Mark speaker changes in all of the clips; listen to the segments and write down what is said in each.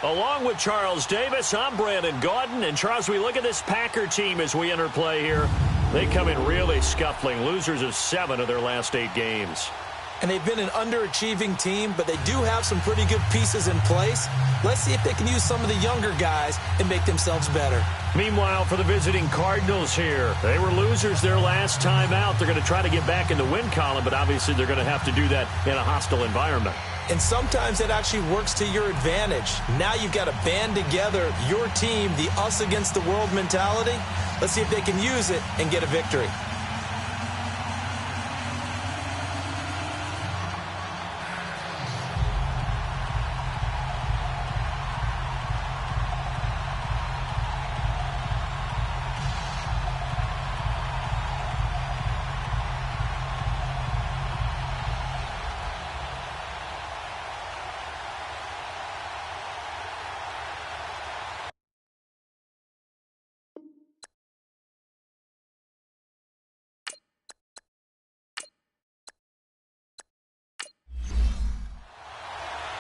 Speaker 1: Along with Charles Davis, I'm Brandon Gaudin. And, Charles, we look at this Packer team as we enter play here. They come in really scuffling, losers of 7 of their last 8 games.
Speaker 2: And they've been an underachieving team, but they do have some pretty good pieces in place. Let's see if they can use some of the younger guys and make themselves better.
Speaker 1: Meanwhile, for the visiting Cardinals here, they were losers their last time out. They're going to try to get back in the win column, but obviously they're going to have to do that in a hostile environment.
Speaker 2: And sometimes it actually works to your advantage. Now you've got to band together your team, the us against the world mentality. Let's see if they can use it and get a victory.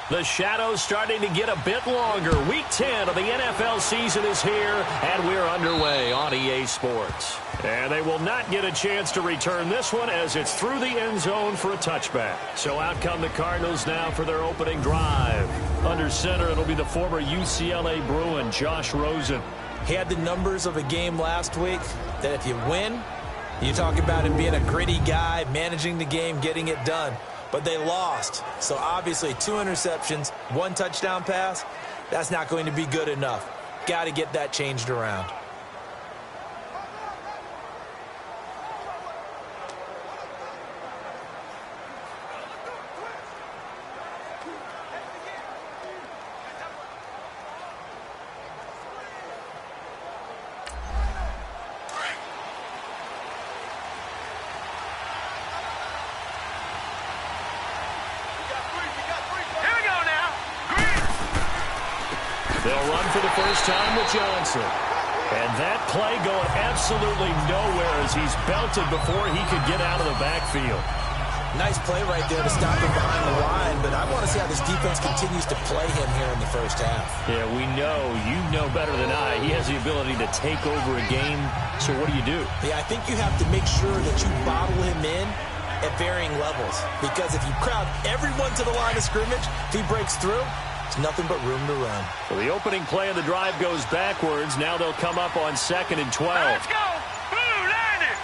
Speaker 1: The shadow's starting to get a bit longer. Week 10 of the NFL season is here, and we're underway on EA Sports. And they will not get a chance to return this one as it's through the end zone for a touchback. So out come the Cardinals now for their opening drive. Under center, it'll be the former UCLA Bruin, Josh Rosen.
Speaker 2: He had the numbers of a game last week that if you win, you talk about him being a gritty guy, managing the game, getting it done. But they lost. So obviously 2 interceptions, 1 touchdown pass, that's not going to be good enough. Got to get that changed around.
Speaker 1: They'll run for the first time with Johnson. And that play going absolutely nowhere as he's belted before he could get out of the backfield.
Speaker 2: Nice play right there to stop him behind the line, but I want to see how this defense continues to play him here in the first half.
Speaker 1: Yeah, we know, you know better than I, he has the ability to take over a game. So what do?
Speaker 2: Yeah, I think you have to make sure that you bottle him in at varying levels. Because if you crowd everyone to the line of scrimmage, if he breaks through, there's nothing but room to run.
Speaker 1: Well, the opening play of the drive goes backwards. Now they'll come up on 2nd and 12.
Speaker 3: Let's go! Blue, land it!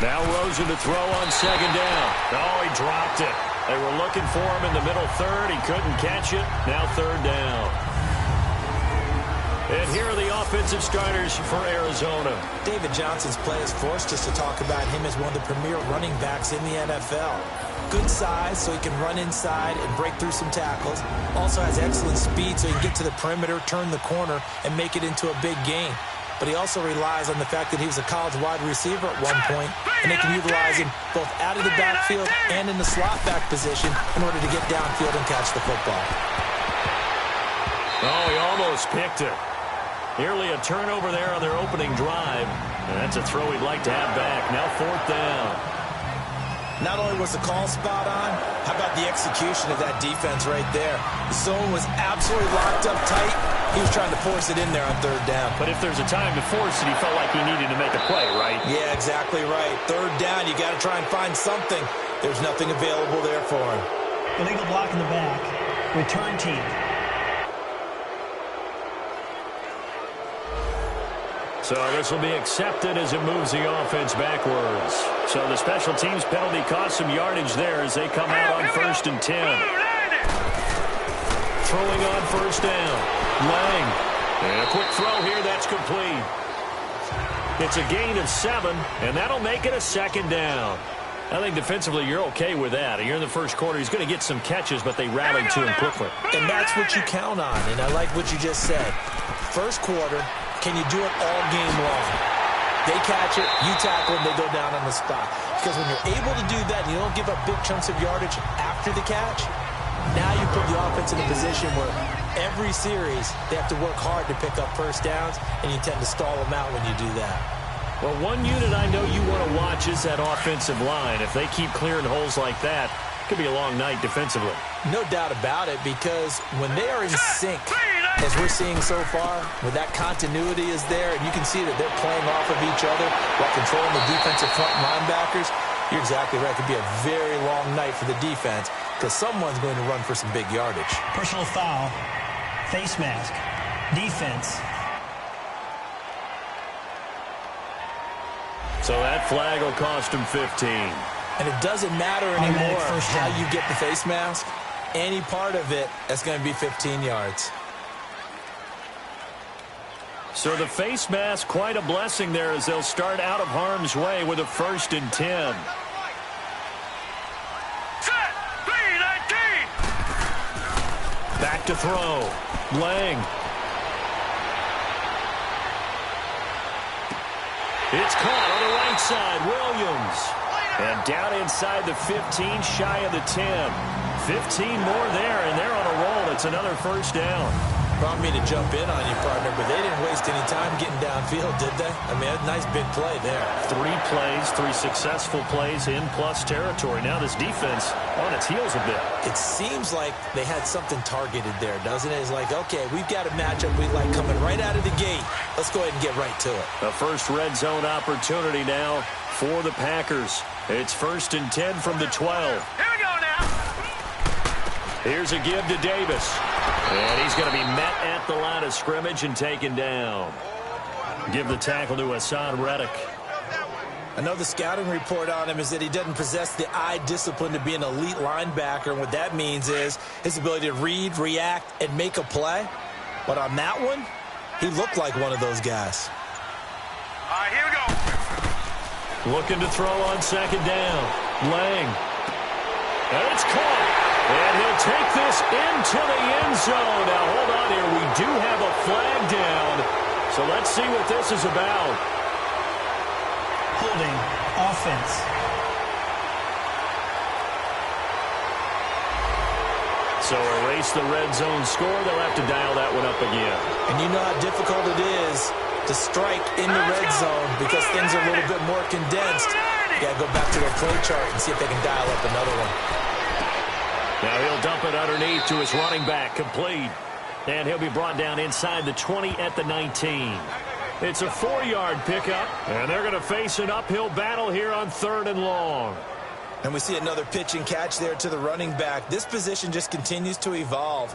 Speaker 1: Now Rosen to throw on 2nd down. Oh, he dropped it. They were looking for him in the middle third. He couldn't catch it. Now 3rd down. And here are the offensive starters for Arizona.
Speaker 2: David Johnson's play has forced us to talk about him as one of the premier running backs in the NFL. Good size, so he can run inside and break through some tackles. Also has excellent speed, so he can get to the perimeter, turn the corner, and make it into a big gain. But he also relies on the fact that he was a college wide receiver at one point, and they can utilize him both out of the backfield and in the slot back position in order to get downfield and catch the football.
Speaker 1: Oh, he almost picked it. Nearly a turnover there on their opening drive. And that's a throw he'd like to have back. Now 4th down.
Speaker 2: Not only was the call spot on, how about the execution of that defense right there? The zone was absolutely locked up tight. He was trying to force it in there on 3rd down.
Speaker 1: But if there's a time to force it, he felt like he needed to make a play, right?
Speaker 2: Yeah, exactly right. 3rd down, you got to try and find something. There's nothing available there for him.
Speaker 4: Illegal block in the back. Return team.
Speaker 1: So this will be accepted as it moves the offense backwards. So the special teams penalty cost some yardage there as they come out on 1st and 10. Throwing on 1st down. Lang. And a quick throw here. That's complete. It's a gain of 7, and that'll make it a 2nd down. I think defensively you're okay with that. You're in the first quarter. He's going to get some catches, but they rallied to him quickly.
Speaker 2: And that's what you count on, and I like what you just said. First quarter, can you do it all game long? They catch it, you tackle them, they go down on the spot. Because when you're able to do that and you don't give up big chunks of yardage after the catch, now you put the offense in a position where every series they have to work hard to pick up first downs, and you tend to stall them out when you do that.
Speaker 1: Well, one unit I know you want to watch is that offensive line. If they keep clearing holes like that, it could be a long night defensively.
Speaker 2: No doubt about it, because when they are in sync, as we're seeing so far, where that continuity is there, and you can see that they're playing off of each other while controlling the defensive front linebackers, you're exactly right. It could be a very long night for the defense because someone's going to run for some big yardage.
Speaker 4: Personal foul, face mask, defense.
Speaker 1: So that flag will cost him 15.
Speaker 2: And it doesn't matter anymore how you get the face mask. Any part of it, that's going to be 15 yards.
Speaker 1: So the face mask, quite a blessing there as they'll start out of harm's way with a 1st and 10.
Speaker 3: Set, 3-19.
Speaker 1: Back to throw. Lang. It's caught on the right side. Williams. And down inside the 15, shy of the 10. 15 more there, and they're on a roll. It's another 1st down.
Speaker 2: Brought me to jump in on you, partner, but they didn't waste any time getting downfield, did they? I mean, a nice big play there.
Speaker 1: 3 plays, 3 successful plays in plus territory. Now this defense on its heels a bit.
Speaker 2: It seems like they had something targeted there, doesn't it? It's like, okay, we've got a matchup we like coming right out of the gate. Let's go ahead and get right to it.
Speaker 1: A first red zone opportunity now for the Packers. It's 1st and 10 from the 12.
Speaker 3: Here we go now.
Speaker 1: Here's a give to Davis. And he's going to be met at the line of scrimmage and taken down. Give the tackle to Hassan Reddick.
Speaker 2: I know the scouting report on him is that he doesn't possess the eye discipline to be an elite linebacker. And what that means is his ability to read, react, and make a play. But on that one, he looked like one of those guys.
Speaker 3: All right, here we go.
Speaker 1: Looking to throw on 2nd down. Lang. And it's caught. And he'll take this into the end zone. Now, hold on here. We do have a flag down. So let's see what this is about.
Speaker 4: Holding, offense.
Speaker 1: So erase the red zone score. They'll have to dial that one up again.
Speaker 2: And you know how difficult it is to strike in the red zone because things are a little bit more condensed. You got to go back to their play chart and see if they can dial up another one.
Speaker 1: Now he'll dump it underneath to his running back, complete. And he'll be brought down inside the 20 at the 19. It's a 4-yard pickup, and they're going to face an uphill battle here on 3rd and long.
Speaker 2: And we see another pitch and catch there to the running back. This position just continues to evolve.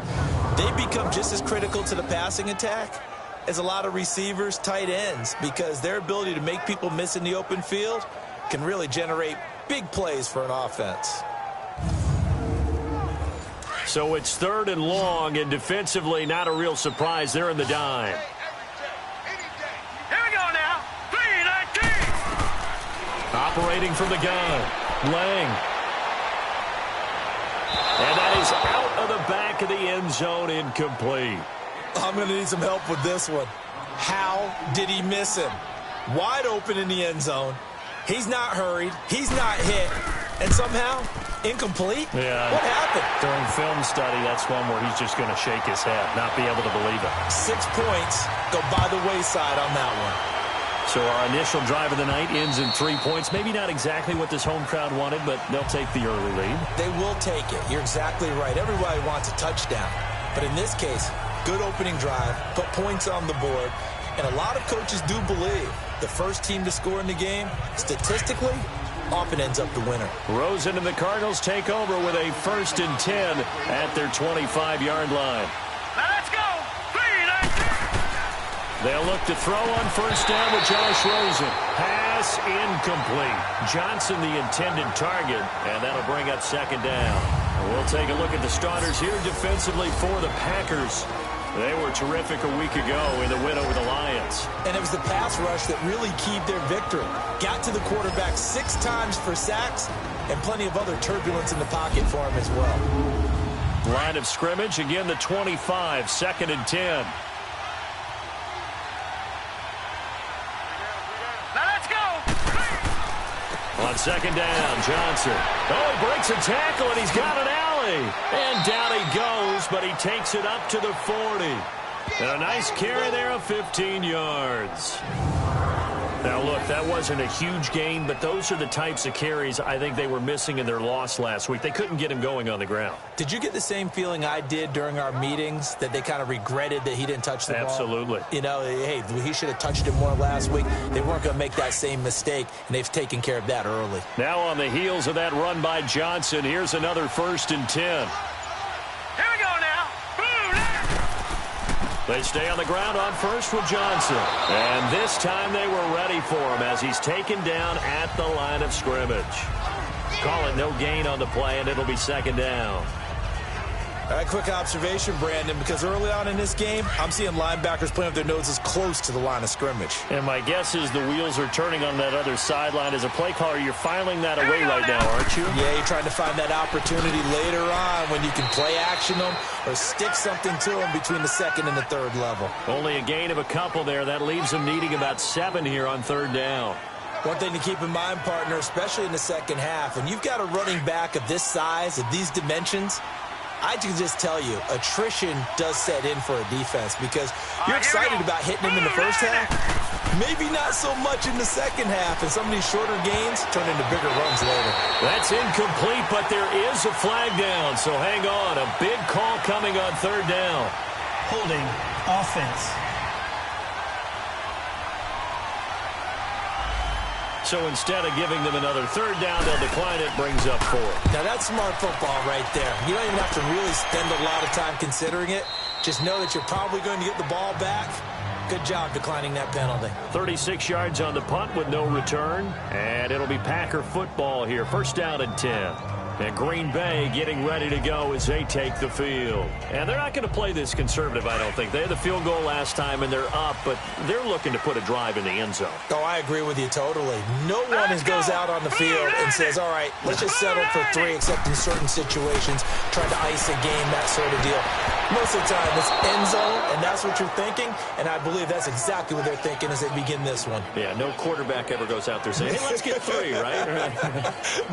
Speaker 2: They become just as critical to the passing attack as a lot of receivers, tight ends, because their ability to make people miss in the open field can really generate big plays for an offense.
Speaker 1: So it's 3rd and long, and defensively not a real surprise. They're in the dime.
Speaker 3: Here we go now. 3-19.
Speaker 1: Operating from the gun. Lang. And that is out of the back of the end zone, incomplete.
Speaker 2: I'm going to need some help with this one. How did he miss him? Wide open in the end zone. He's not hurried. He's not hit. And somehow, incomplete?
Speaker 1: Yeah.
Speaker 2: What happened?
Speaker 1: During film study, that's one where he's just going to shake his head, not be able to believe it.
Speaker 2: 6 points go by the wayside on that one.
Speaker 1: So our initial drive of the night ends in 3 points. Maybe not exactly what this home crowd wanted, but they'll take the early lead.
Speaker 2: They will take it. You're exactly right. Everybody wants a touchdown. But in this case, good opening drive, put points on the board, and a lot of coaches do believe the first team to score in the game, statistically, often ends up the winner.
Speaker 1: Rosen and the Cardinals take over with a 1st and 10 at their 25-yard line.
Speaker 3: Now let's go. 3-19.
Speaker 1: They'll look to throw on 1st down with Josh Rosen. Pass incomplete. Johnson the intended target, and that'll bring up 2nd down. We'll take a look at the starters here defensively for the Packers. They were terrific a week ago in the win over the Lions.
Speaker 2: And it was the pass rush that really keyed their victory. Got to the quarterback 6 times for sacks and plenty of other turbulence in the pocket for him as well.
Speaker 1: Line of scrimmage, again the 25, 2nd and 10.
Speaker 3: Now let's go.
Speaker 1: On 2nd down, Johnson. Oh, he breaks a tackle, and he's got an alley. And down he goes, but he takes it up to the 40. And a nice carry there of 15 yards. Now, look, that wasn't a huge gain, but those are the types of carries I think they were missing in their loss last week. They couldn't get him going on the ground.
Speaker 2: Did you get the same feeling I did during our meetings, that they kind of regretted that he didn't touch the ball?
Speaker 1: Absolutely.
Speaker 2: You know, hey, he should have touched it more last week. They weren't going to make that same mistake, and they've taken care of that early.
Speaker 1: Now on the heels of that run by Johnson, here's another 1st and 10.
Speaker 3: Here we go now.
Speaker 1: They stay on the ground on first with Johnson. And this time they were ready for him as he's taken down at the line of scrimmage. Call it no gain on the play, and it'll be 2nd down.
Speaker 2: All right, quick observation, Brandon, because early on in this game, I'm seeing linebackers playing with their noses close to the line of scrimmage.
Speaker 1: And my guess is the wheels are turning on that other sideline. As a play caller, you're filing that away right now, aren't you?
Speaker 2: Yeah, you're trying to find that opportunity later on when you can play action them or stick something to them between the 2nd and the 3rd level.
Speaker 1: Only a gain of a couple there. That leaves them needing about 7 here on 3rd down.
Speaker 2: One thing to keep in mind, partner, especially in the second half, when you've got a running back of this size, of these dimensions, I can just tell you, attrition does set in for a defense because you're excited about hitting him in the first half, maybe not so much in the second half, and some of these shorter gains turn into bigger runs later.
Speaker 1: That's incomplete, but there is a flag down, so hang on. A big call coming on 3rd down.
Speaker 4: Holding offense.
Speaker 1: So instead of giving them another 3rd down, they'll decline it, brings up 4.
Speaker 2: Now that's smart football right there. You don't even have to really spend a lot of time considering it. Just know that you're probably going to get the ball back. Good job declining that penalty.
Speaker 1: 36 yards on the punt with no return. And it'll be Packer football here. 1st down and 10. And Green Bay getting ready to go as they take the field. And they're not going to play this conservative, I don't think. They had the field goal last time, and they're up, but they're looking to put a drive in the end zone.
Speaker 2: Oh, I agree with you totally. No one goes out on the field and says, all right, let's just settle for 3, except in certain situations, trying to ice a game, that sort of deal. Most of the time, it's end zone, and that's what you're thinking, and I believe that's exactly what they're thinking as they begin this one.
Speaker 1: Yeah, no quarterback ever goes out there saying, hey, let's get 3, right?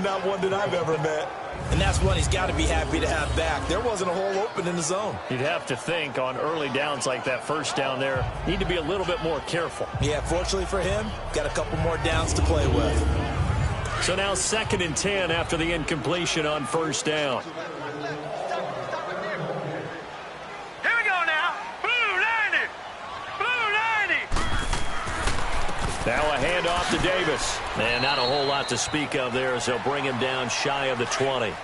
Speaker 2: Not one that I've ever met. And that's one he's got to be happy to have back. There wasn't a hole open in the zone.
Speaker 1: You'd have to think on early downs like that 1st down there, need to be a little bit more careful.
Speaker 2: Yeah, fortunately for him, got a couple more downs to play with.
Speaker 1: So now 2nd and 10 after the incompletion on 1st down.
Speaker 3: Here we go now. Blue 90. Blue 90.
Speaker 1: Now a handoff to Davis. And not a whole lot to speak of there as they'll bring him down shy of the 20.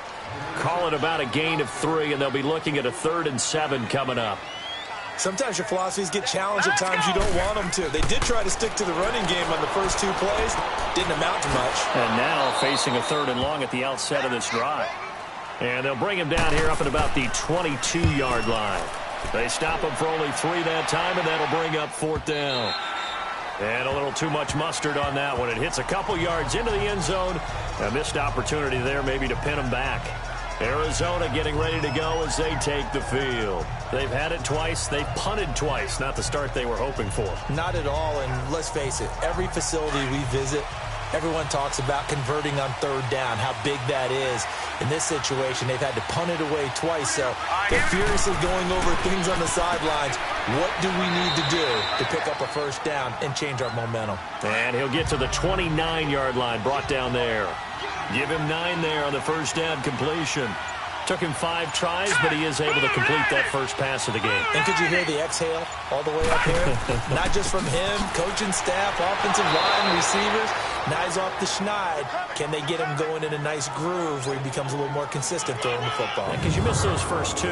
Speaker 1: Call it about a gain of 3, and they'll be looking at a 3rd and 7 coming up.
Speaker 2: Sometimes your philosophies get challenged at times you don't want them to. They did try to stick to the running game on the first 2 plays. Didn't amount to much.
Speaker 1: And now facing a 3rd and long at the outset of this drive. And they'll bring him down here up at about the 22-yard line. They stop him for only 3 that time, and that'll bring up 4th down. And a little too much mustard on that one. It hits a couple yards into the end zone. A missed opportunity there maybe to pin him back. Arizona getting ready to go as they take the field. They've had it twice. They've punted twice. Not the start they were hoping for.
Speaker 2: Not at all, and let's face it, every facility we visit, everyone talks about converting on 3rd down, how big that is. In this situation, they've had to punt it away twice, so they're furiously going over things on the sidelines. What do we need to do to pick up a 1st down and change our momentum?
Speaker 1: And he'll get to the 29-yard line, brought down there. Give him 9 there on the 1st down completion. Took him 5 tries, but he is able to complete that first pass of the game.
Speaker 2: And could you hear the exhale all the way up here? Not just from him, coaching staff, offensive line, receivers. Now he's off the schneid. Can they get him going in a nice groove where he becomes a little more consistent throwing the football?
Speaker 1: Because you miss those first 2,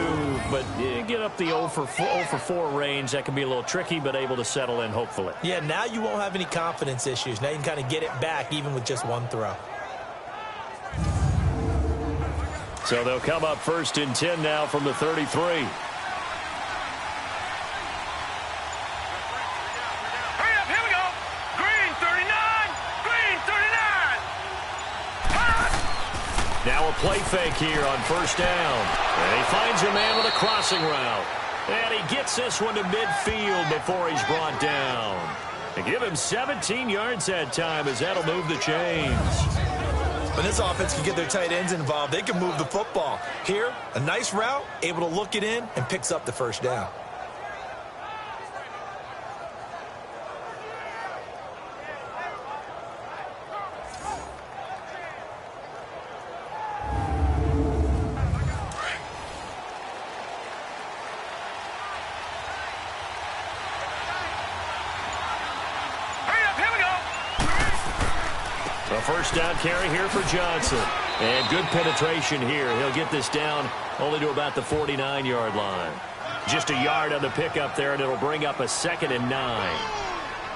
Speaker 1: but you get up the 0 for 4 range. That can be a little tricky, but able to settle in, hopefully.
Speaker 2: Yeah, now you won't have any confidence issues. Now you can kind of get it back even with just 1 throw.
Speaker 1: So they'll come up 1st and 10 now from the 33.
Speaker 3: Hurry up, here we go. Green 39. Green 39.
Speaker 1: Now a play fake here on 1st down. And he finds a man with a crossing route. And he gets this one to midfield before he's brought down. And give him 17 yards that time as that'll move the chains.
Speaker 2: When this offense can get their tight ends involved, they can move the football. Here, a nice route, able to look it in, and picks up the 1st down.
Speaker 1: first down carry here for Johnson. And good penetration here. He'll get this down only to about the 49-yard line. Just a yard on the pickup there, and it'll bring up a 2nd and 9.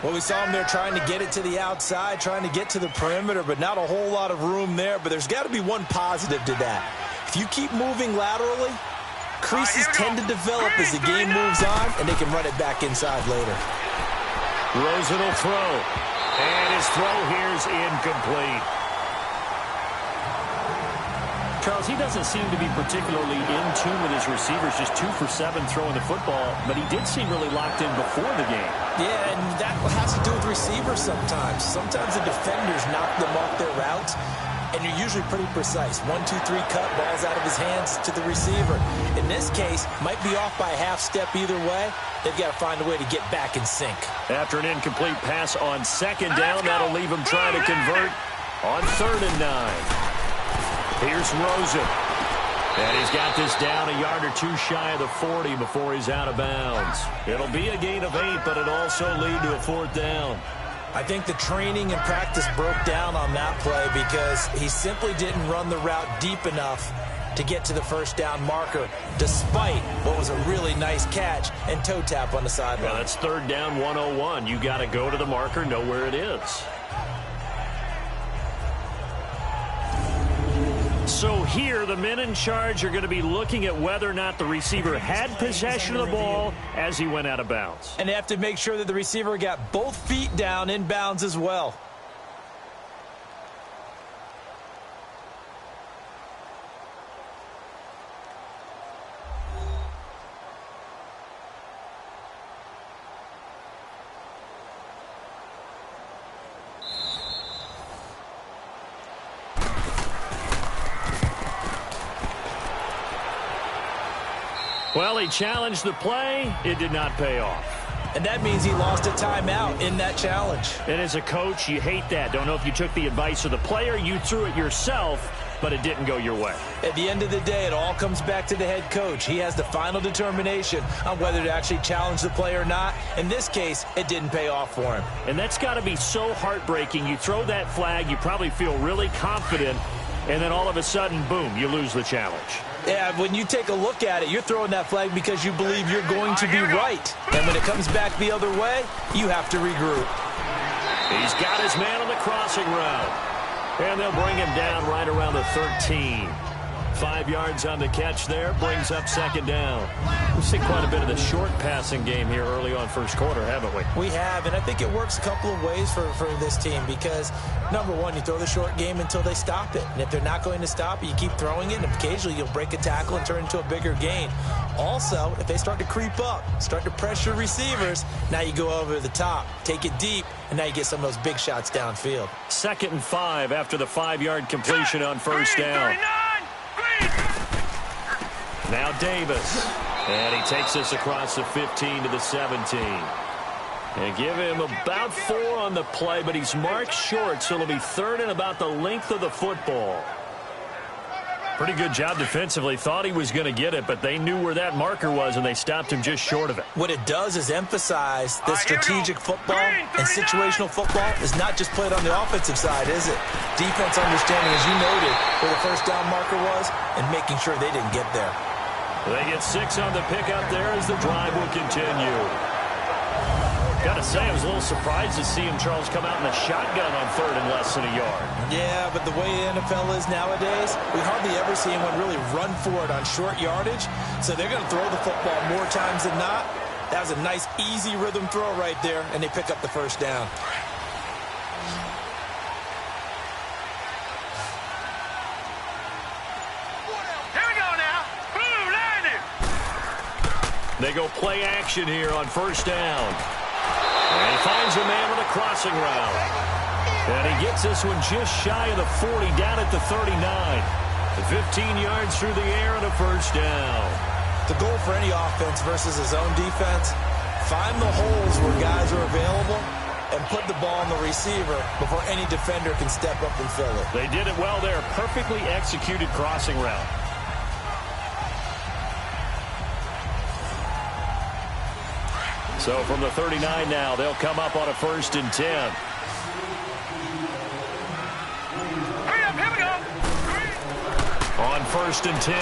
Speaker 2: Well, we saw him there trying to get it to the outside, trying to get to the perimeter, but not a whole lot of room there. But there's got to be one positive to that. If you keep moving laterally, creases tend to develop as the game moves on, and they can run it back inside later.
Speaker 1: Rosen will throw. And his throw here is incomplete.
Speaker 5: Charles, he doesn't seem to be particularly in tune with his receivers, just 2 for 7 throwing the football, but he did seem really locked in before the game.
Speaker 2: Yeah, and that has to do with receivers sometimes. Sometimes the defenders knock them off their routes, and you're usually pretty precise. 1, 2, 3 cut, ball's out of his hands to the receiver. In this case, might be off by a half step either way. They've got to find a way to get back in sync. After an incomplete pass on 2nd down, that'll leave him trying to convert on 3rd and 9. Here's Rosen. And he's got this down a yard or 2 shy of the 40 before he's out of bounds. It'll be a gain of 8, but it'll also lead to a 4th down. I think the training and practice broke down on that play because he simply didn't run the route deep enough to get to the first down marker, despite what was a really nice catch and toe tap on the sideline.
Speaker 1: Well, that's 3rd down 101. You got to go to the marker, know where it is. So here, the men in charge are going to be looking at whether or not the receiver had possession of the ball as he went out of bounds.
Speaker 2: And they have to make sure that the receiver got both feet down in bounds as well.
Speaker 1: Well, he challenged the play. It did not pay off.
Speaker 2: And that means he lost a timeout in that challenge.
Speaker 1: And as a coach, you hate that. Don't know if you took the advice of the player. You threw it yourself, but it didn't go your way.
Speaker 2: At the end of the day, it all comes back to the head coach. He has the final determination on whether to actually challenge the play or not. In this case, it didn't pay off for him.
Speaker 1: And that's got to be so heartbreaking. You throw that flag, you probably feel really confident, and then all of a sudden, boom, you lose the challenge.
Speaker 2: Yeah, when you take a look at it, you're throwing that flag because you believe you're going to be right. And when it comes back the other way, you have to regroup.
Speaker 1: He's got his man on the crossing route. And they'll bring him down right around the 13. 5 yards on the catch there, brings up 2nd down. We've seen quite a bit of the short passing game here early on first quarter, haven't we?
Speaker 2: We have, and I think it works a couple of ways for this team because, number one, you throw the short game until they stop it. And if they're not going to stop it, you keep throwing it, and occasionally you'll break a tackle and turn into a bigger gain. Also, if they start to creep up, start to pressure receivers, now you go over the top, take it deep, and now you get some of those big shots downfield.
Speaker 1: 2nd and 5 after the 5-yard completion on first down. Now Davis. And he takes us across the 15 to the 17. And give him about 4 on the play, but he's marked short, so it'll be 3rd and about the length of the football. Pretty good job defensively. Thought he was going to get it, but they knew where that marker was, and they stopped him just short of it.
Speaker 2: What it does is emphasize that strategic football and situational football is not just played on the offensive side, is it? Defense understanding, as you noted, where the first down marker was and making sure they didn't get there.
Speaker 1: They get 6 on the pickup there as the drive will continue. Got to say, I was a little surprised to see him, Charles, come out in the shotgun on 3rd and less than a yard.
Speaker 2: Yeah, but the way the NFL is nowadays, we hardly ever see anyone really run for it on short yardage. So they're going to throw the football more times than not. That was a nice, easy rhythm throw right there, and they pick up the first down.
Speaker 3: Here we go now. Boom, landed.
Speaker 1: They go play action here on first down. And he finds a man with a crossing route. And he gets this one just shy of the 40, down at the 39. 15 yards through the air and a first down.
Speaker 2: The goal for any offense versus a zone defense, find the holes where guys are available and put the ball on the receiver before any defender can step up and fill it.
Speaker 1: They did it well there. Perfectly executed crossing route. So from the 39 now, they'll come up on a 1st and 10. 1st and 10.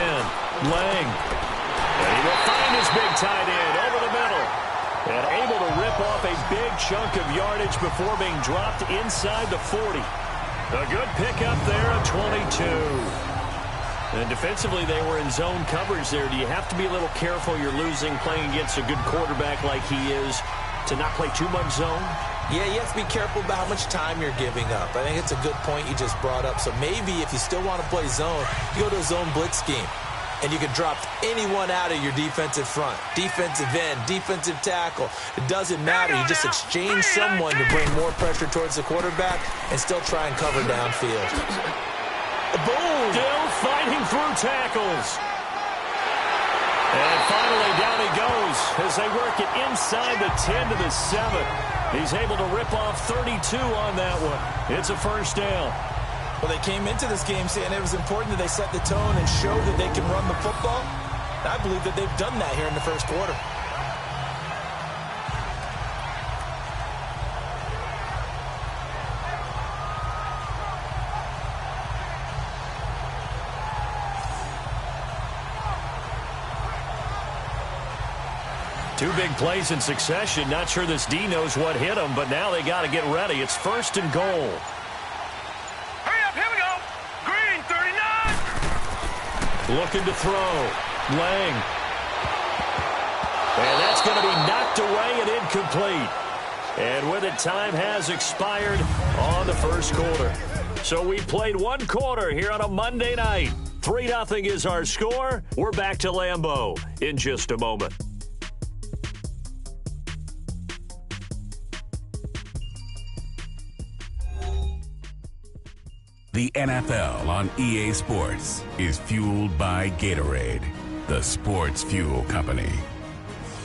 Speaker 1: Lang. And he will find his big tight end over the middle. And able to rip off a big chunk of yardage before being dropped inside the 40. A good pickup there of 22. And defensively, they were in zone coverage there. Do you have to be a little careful you're losing playing against a good quarterback like he is to not play too much zone?
Speaker 2: Yeah, you have to be careful about how much time you're giving up. I think it's a good point you just brought up. So maybe if you still want to play zone, you go to a zone blitz scheme. And you can drop anyone out of your defensive front. Defensive end, defensive tackle. It doesn't matter. You just exchange someone to bring more pressure towards the quarterback and still try and cover downfield. Boom!
Speaker 1: Still fighting through tackles. And finally, down he goes as they work it inside the 10 to the 7. He's able to rip off 32 on that one. It's a 1st down.
Speaker 2: Well, they came into this game saying it was important that they set the tone and show that they can run the football. I believe that they've done that here in the 1st quarter.
Speaker 1: Two big plays in succession. Not sure this D knows what hit him, but now they got to get ready. It's 1st and goal. Looking to throw. Lang. And that's going to be knocked away and incomplete. And with it, time has expired on the 1st quarter. So we played 1 quarter here on a Monday night. 3-0 is our score. We're back to Lambeau in just a moment.
Speaker 6: The NFL on EA Sports is fueled by Gatorade, the sports fuel company.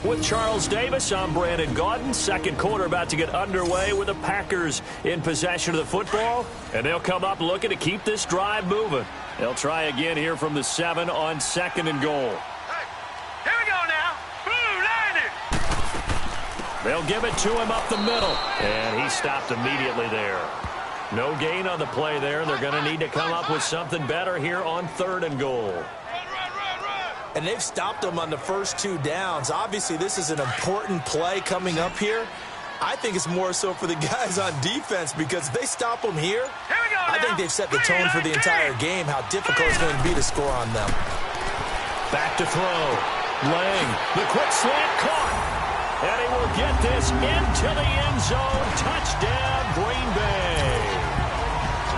Speaker 1: With Charles Davis, I'm Brandon Gaudin. 2nd quarter about to get underway with the Packers in possession of the football. And they'll come up looking to keep this drive moving. They'll try again here from the 7 on 2nd and goal.
Speaker 3: Here we go now. Blue landed.
Speaker 1: They'll give it to him up the middle. And he stopped immediately there. No gain on the play there. They're going to need to come up with something better here on 3rd and goal.
Speaker 2: And they've stopped them on the first 2 downs. Obviously, this is an important play coming up here. I think it's more so for the guys on defense because if they stop them here, I think they've set the tone for the entire game, how difficult it's going to be to score on them.
Speaker 1: Back to throw. Lang, the quick slant caught. And he will get this into the end zone. Touchdown, Green Bay.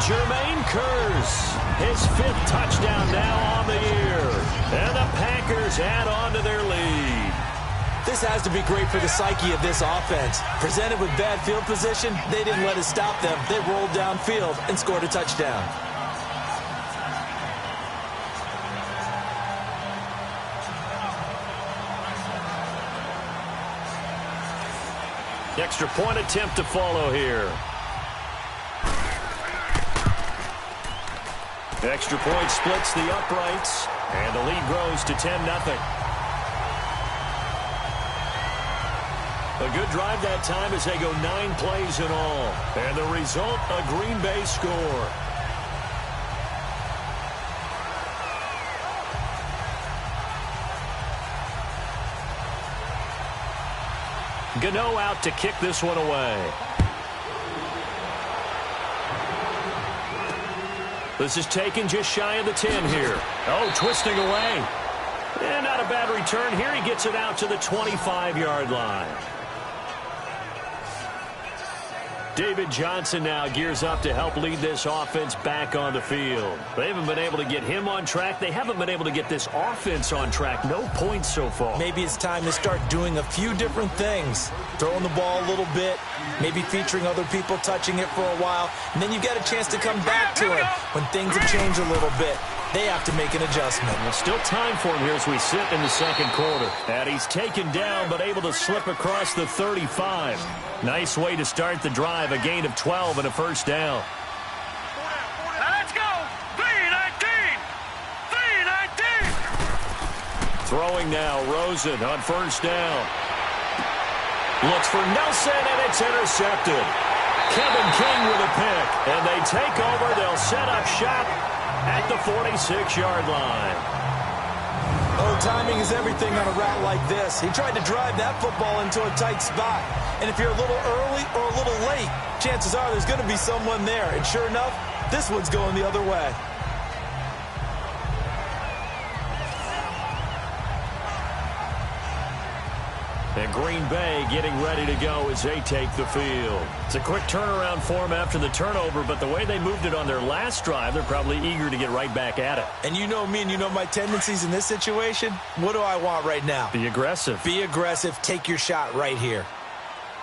Speaker 1: Jermaine Kearse, his 5th touchdown now on the year. And the Packers add on to their lead.
Speaker 2: This has to be great for the psyche of this offense. Presented with bad field position, they didn't let it stop them. They rolled downfield and scored a touchdown.
Speaker 1: Extra point attempt to follow here. Extra point splits the uprights, and the lead grows to 10-0. A good drive that time as they go 9 plays in all. And the result, a Green Bay score. Gano out to kick this one away. This is taken just shy of the 10 here. Oh, twisting away. And not a bad return here. He gets it out to the 25-yard line. David Johnson now gears up to help lead this offense back on the field. They haven't been able to get him on track. They haven't been able to get this offense on track. No points so far.
Speaker 2: Maybe it's time to start doing a few different things. Throwing the ball a little bit, maybe featuring other people touching it for a while, and then you've got a chance to come back to it when things have changed a little bit. They have to make an adjustment.
Speaker 1: Well, still time for him here as we sit in the 2nd quarter. And he's taken down but able to slip across the 35. Nice way to start the drive. A gain of 12 and a 1st down.
Speaker 3: Now let's go. 3-19. 3-19.
Speaker 1: Throwing now, Rosen on 1st down. Looks for Nelson, and it's intercepted. Kevin King with a pick. And they take over. They'll set up shop at the 46-yard line.
Speaker 2: Oh, timing is everything on a route like this. He tried to drive that football into a tight spot. And if you're a little early or a little late, chances are there's going to be someone there. And sure enough, this one's going the other way.
Speaker 1: And Green Bay getting ready to go as they take the field. It's a quick turnaround for them after the turnover, but the way they moved it on their last drive, they're probably eager to get right back at it.
Speaker 2: And you know me and you know my tendencies in this situation. What do I want right now?
Speaker 1: Be aggressive.
Speaker 2: Be aggressive. Take your shot right here.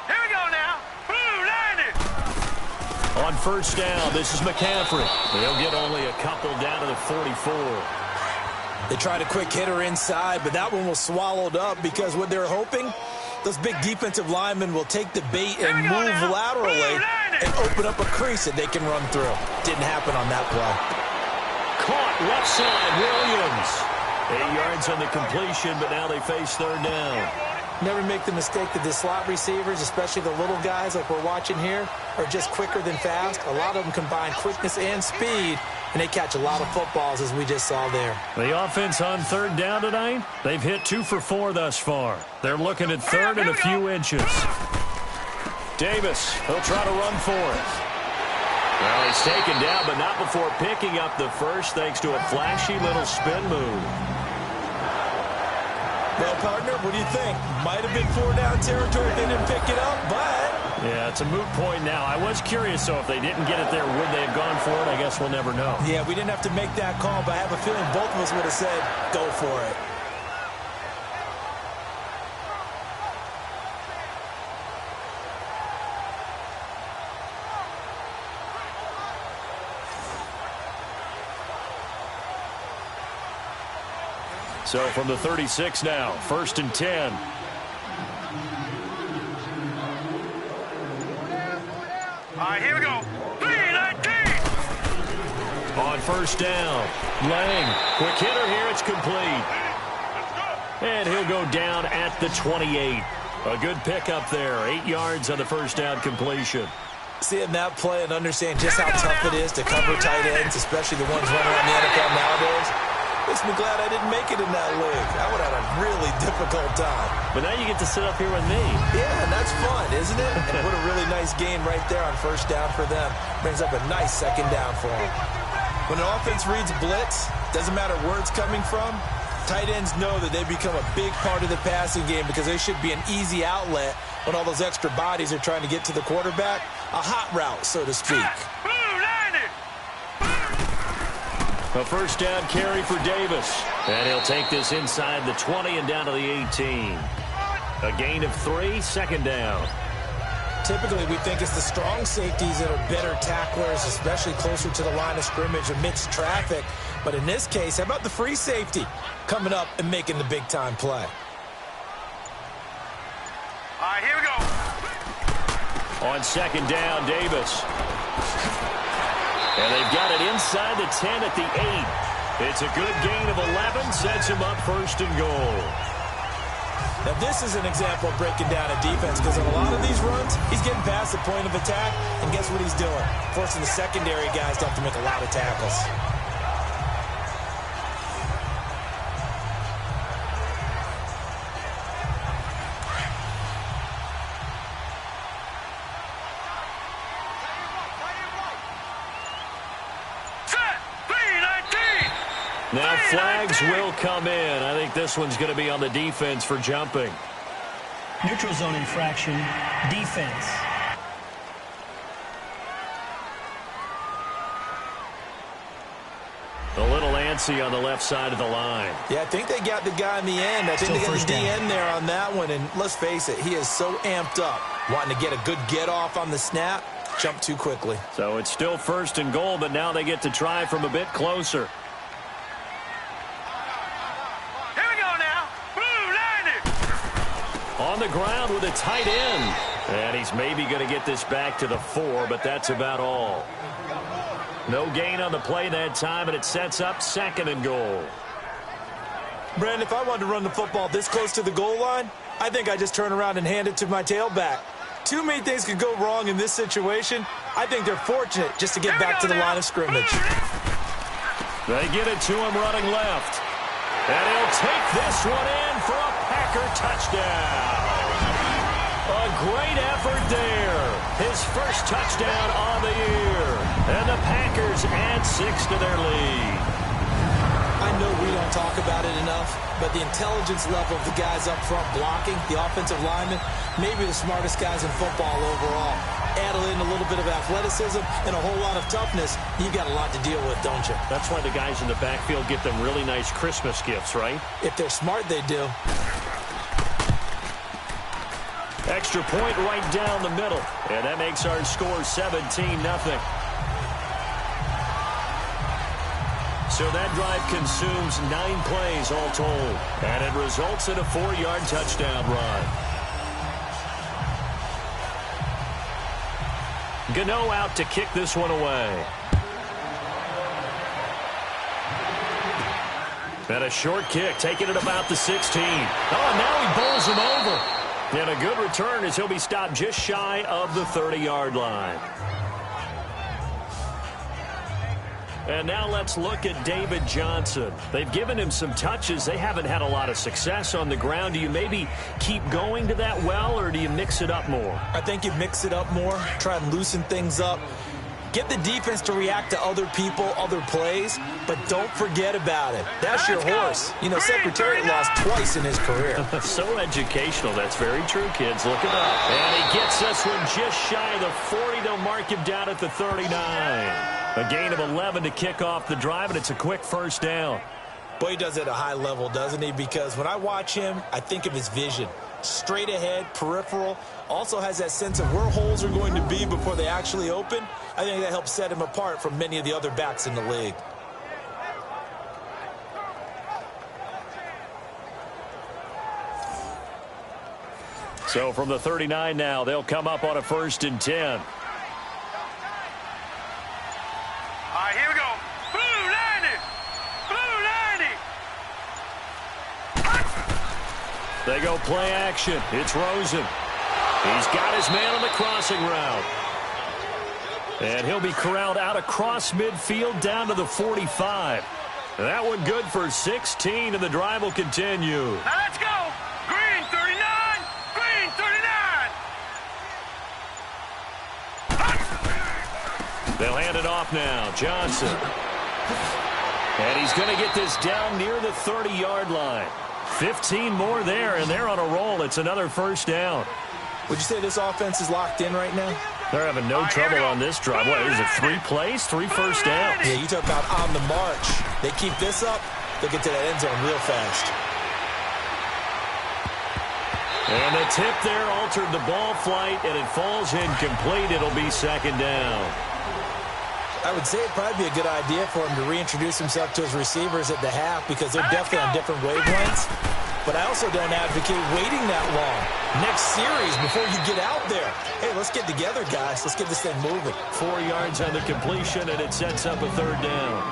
Speaker 3: Here we go now. Blue landed.
Speaker 1: On first down, this is Mgmfl. They'll get only a couple down to the 44.
Speaker 2: They tried a quick hitter inside, but that one was swallowed up because what they're hoping, those big defensive linemen will take the bait and move laterally and open up a crease that they can run through. Didn't happen on that play.
Speaker 1: Caught left side, Williams. 8 yards on the completion, but now they face third down.
Speaker 2: Never make the mistake that the slot receivers, especially the little guys like we're watching here, are just quicker than fast. A lot of them combine quickness and speed, and they catch a lot of footballs, as we just saw there.
Speaker 1: The offense on third down tonight, they've hit 2 for 4 thus far. They're looking at third and a few inches. Davis, he'll try to run for it. Well, he's taken down, but not before picking up the first, thanks to a flashy little spin move.
Speaker 2: Well, partner, what do you think? Might have been 4-down territory if they didn't pick it up, but...
Speaker 1: Yeah, it's a moot point now. I was curious, so if they didn't get it there, would they have gone for it? I guess we'll never know.
Speaker 2: Yeah, we didn't have to make that call, but I have a feeling both of us would have said, go for it.
Speaker 1: So from the 36 now, 1st and 10.
Speaker 3: All right, here we go. 3-19.
Speaker 1: On first down, Lang. Quick hitter here, it's complete. And he'll go down at the 28. A good pickup there, 8 yards on the first down completion.
Speaker 2: Seeing that play and understand just how tough it is to cover tight ends, especially the ones running around the NFL nowadays, makes me glad I didn't make it in that league. I would have had a really difficult time.
Speaker 1: But now you get to sit up here with me.
Speaker 2: Yeah, and that's fun, isn't it? And what a really nice game right there on first down for them. Brings up a nice second down for them. When an offense reads blitz, doesn't matter where it's coming from, tight ends know that they become a big part of the passing game because they should be an easy outlet when all those extra bodies are trying to get to the quarterback. A hot route, so to speak.
Speaker 1: A first down carry for Davis. And he'll take this inside the 20 and down to the 18. A gain of 3, second down.
Speaker 2: Typically, we think it's the strong safeties that are better tacklers, especially closer to the line of scrimmage amidst traffic. But in this case, how about the free safety coming up and making the big-time play?
Speaker 3: All right, here we go.
Speaker 1: On second down, Davis. And they've got it inside the 10 at the 8. It's a good gain of 11, sets him up 1st and goal.
Speaker 2: Now, this is an example of breaking down a defense because in a lot of these runs, he's getting past the point of attack, and guess what he's doing? Forcing the secondary guys to have to make a lot of tackles.
Speaker 1: Now flags will come in. I think this one's going to be on the defense for jumping.
Speaker 4: Neutral zone infraction, defense.
Speaker 1: A little antsy on the left side of the line.
Speaker 2: Yeah, I think they got the guy in the end. I think they got the DN there on that one. And let's face it, he is so amped up, wanting to get a good get off on the snap, jump too quickly.
Speaker 1: So it's still 1st and goal, but now they get to try from a bit closer. On the ground with a tight end. And he's maybe going to get this back to the 4, but that's about all. No gain on the play that time, and it sets up 2nd and goal.
Speaker 2: Brandon, if I wanted to run the football this close to the goal line, I think I just turn around and hand it to my tailback. Too many things could go wrong in this situation. I think they're fortunate just to get back to the line of scrimmage.
Speaker 1: They get it to him running left. And he'll take this one in for a Packer touchdown. A great effort there. His first touchdown on the year. And the Packers add 6 to their lead.
Speaker 2: I know we don't talk about it enough, but the intelligence level of the guys up front blocking, the offensive linemen, maybe the smartest guys in football overall. Add in a little bit of athleticism and a whole lot of toughness, you got a lot to deal with, don't you?
Speaker 1: That's why the guys in the backfield get them really nice Christmas gifts, right?
Speaker 2: If they're smart, they do.
Speaker 1: Extra point right down the middle. And that makes our score 17-0. So that drive consumes 9 plays all told. And it results in a 4-yard touchdown run. Gano out to kick this one away. And a short kick, taking it about the 16. Oh, now he bowls him over. And a good return as he'll be stopped just shy of the 30-yard line. And now let's look at David Johnson. They've given him some touches. They haven't had a lot of success on the ground. Do you maybe keep going to that well, or do you mix it up more?
Speaker 2: I think you mix it up more, try and loosen things up. Get the defense to react to other people, other plays, but don't forget about it. That's your horse. You know, Secretariat lost twice in his career.
Speaker 1: So educational. That's very true, kids. Look it up. And he gets this one just shy of the 40. They'll mark him down at the 39. A gain of 11 to kick off the drive, and it's a quick first down.
Speaker 2: Boy, he does it at a high level, doesn't he? Because when I watch him, I think of his vision. Straight ahead, peripheral, also has that sense of where holes are going to be before they actually open. I think that helps set him apart from many of the other backs in the league.
Speaker 1: So from the 39 now, they'll come up on a 1st and 10.
Speaker 3: All right, here we go. Blue 90. Blue 90.
Speaker 1: They go play action. It's Rosen. He's got his man on the crossing route. And he'll be corralled out across midfield down to the 45. That one good for 16, and the drive will continue.
Speaker 3: Now let's go. Green 39. Green 39.
Speaker 1: They'll hand it off now. Johnson. And he's going to get this down near the 30-yard line. 15 more there, and they're on a roll. It's another first down.
Speaker 2: Would you say this offense is locked in right now?
Speaker 1: They're having no trouble on this drive. What is it, 3 plays, 3 first downs?
Speaker 2: Yeah, you talk about on the march. They keep this up, they'll get to that end zone real fast.
Speaker 1: And the tip there altered the ball flight, and it falls incomplete. It'll be 2nd down.
Speaker 2: I would say it'd probably be a good idea for him to reintroduce himself to his receivers at the half because they're definitely on different wavelengths. But I also don't advocate waiting that long. Next series before you get out there. Hey, let's get together, guys. Let's get this thing moving.
Speaker 1: 4 yards on the completion, and it sets up a 3rd down.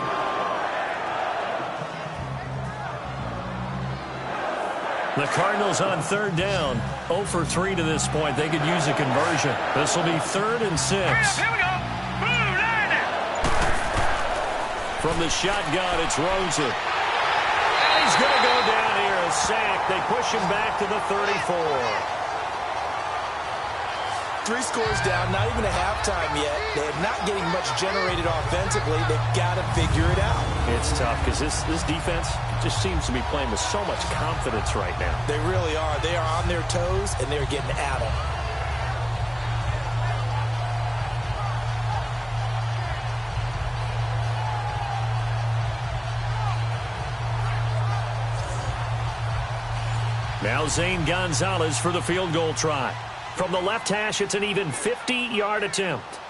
Speaker 1: The Cardinals on 3rd down. 0 for 3 to this point. They could use a conversion. This will be 3rd and 6.
Speaker 3: Here we go. Blue 90.
Speaker 1: From the shotgun, it's Rosen. And he's going to go down here. A sack. They push him back to the 34.
Speaker 2: 3 scores down, not even a halftime yet. They're not getting much generated offensively. They've got to figure it out.
Speaker 1: It's tough because this defense just seems to be playing with so much confidence right now.
Speaker 2: They really are. They are on their toes, and they're getting at them.
Speaker 1: Now Zane Gonzalez for the field goal try. From the left hash, it's an even 50-yard attempt.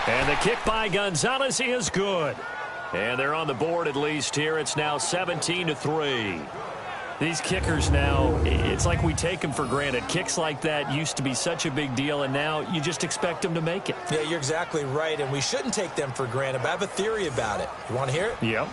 Speaker 1: And the kick by Gonzalez is good. And they're on the board at least here. It's now 17-3. These kickers now, it's like we take them for granted. Kicks like that used to be such a big deal, and now you just expect them to make it.
Speaker 2: Yeah, you're exactly right, and we shouldn't take them for granted, but I have a theory about it. You want to hear it?
Speaker 1: Yep.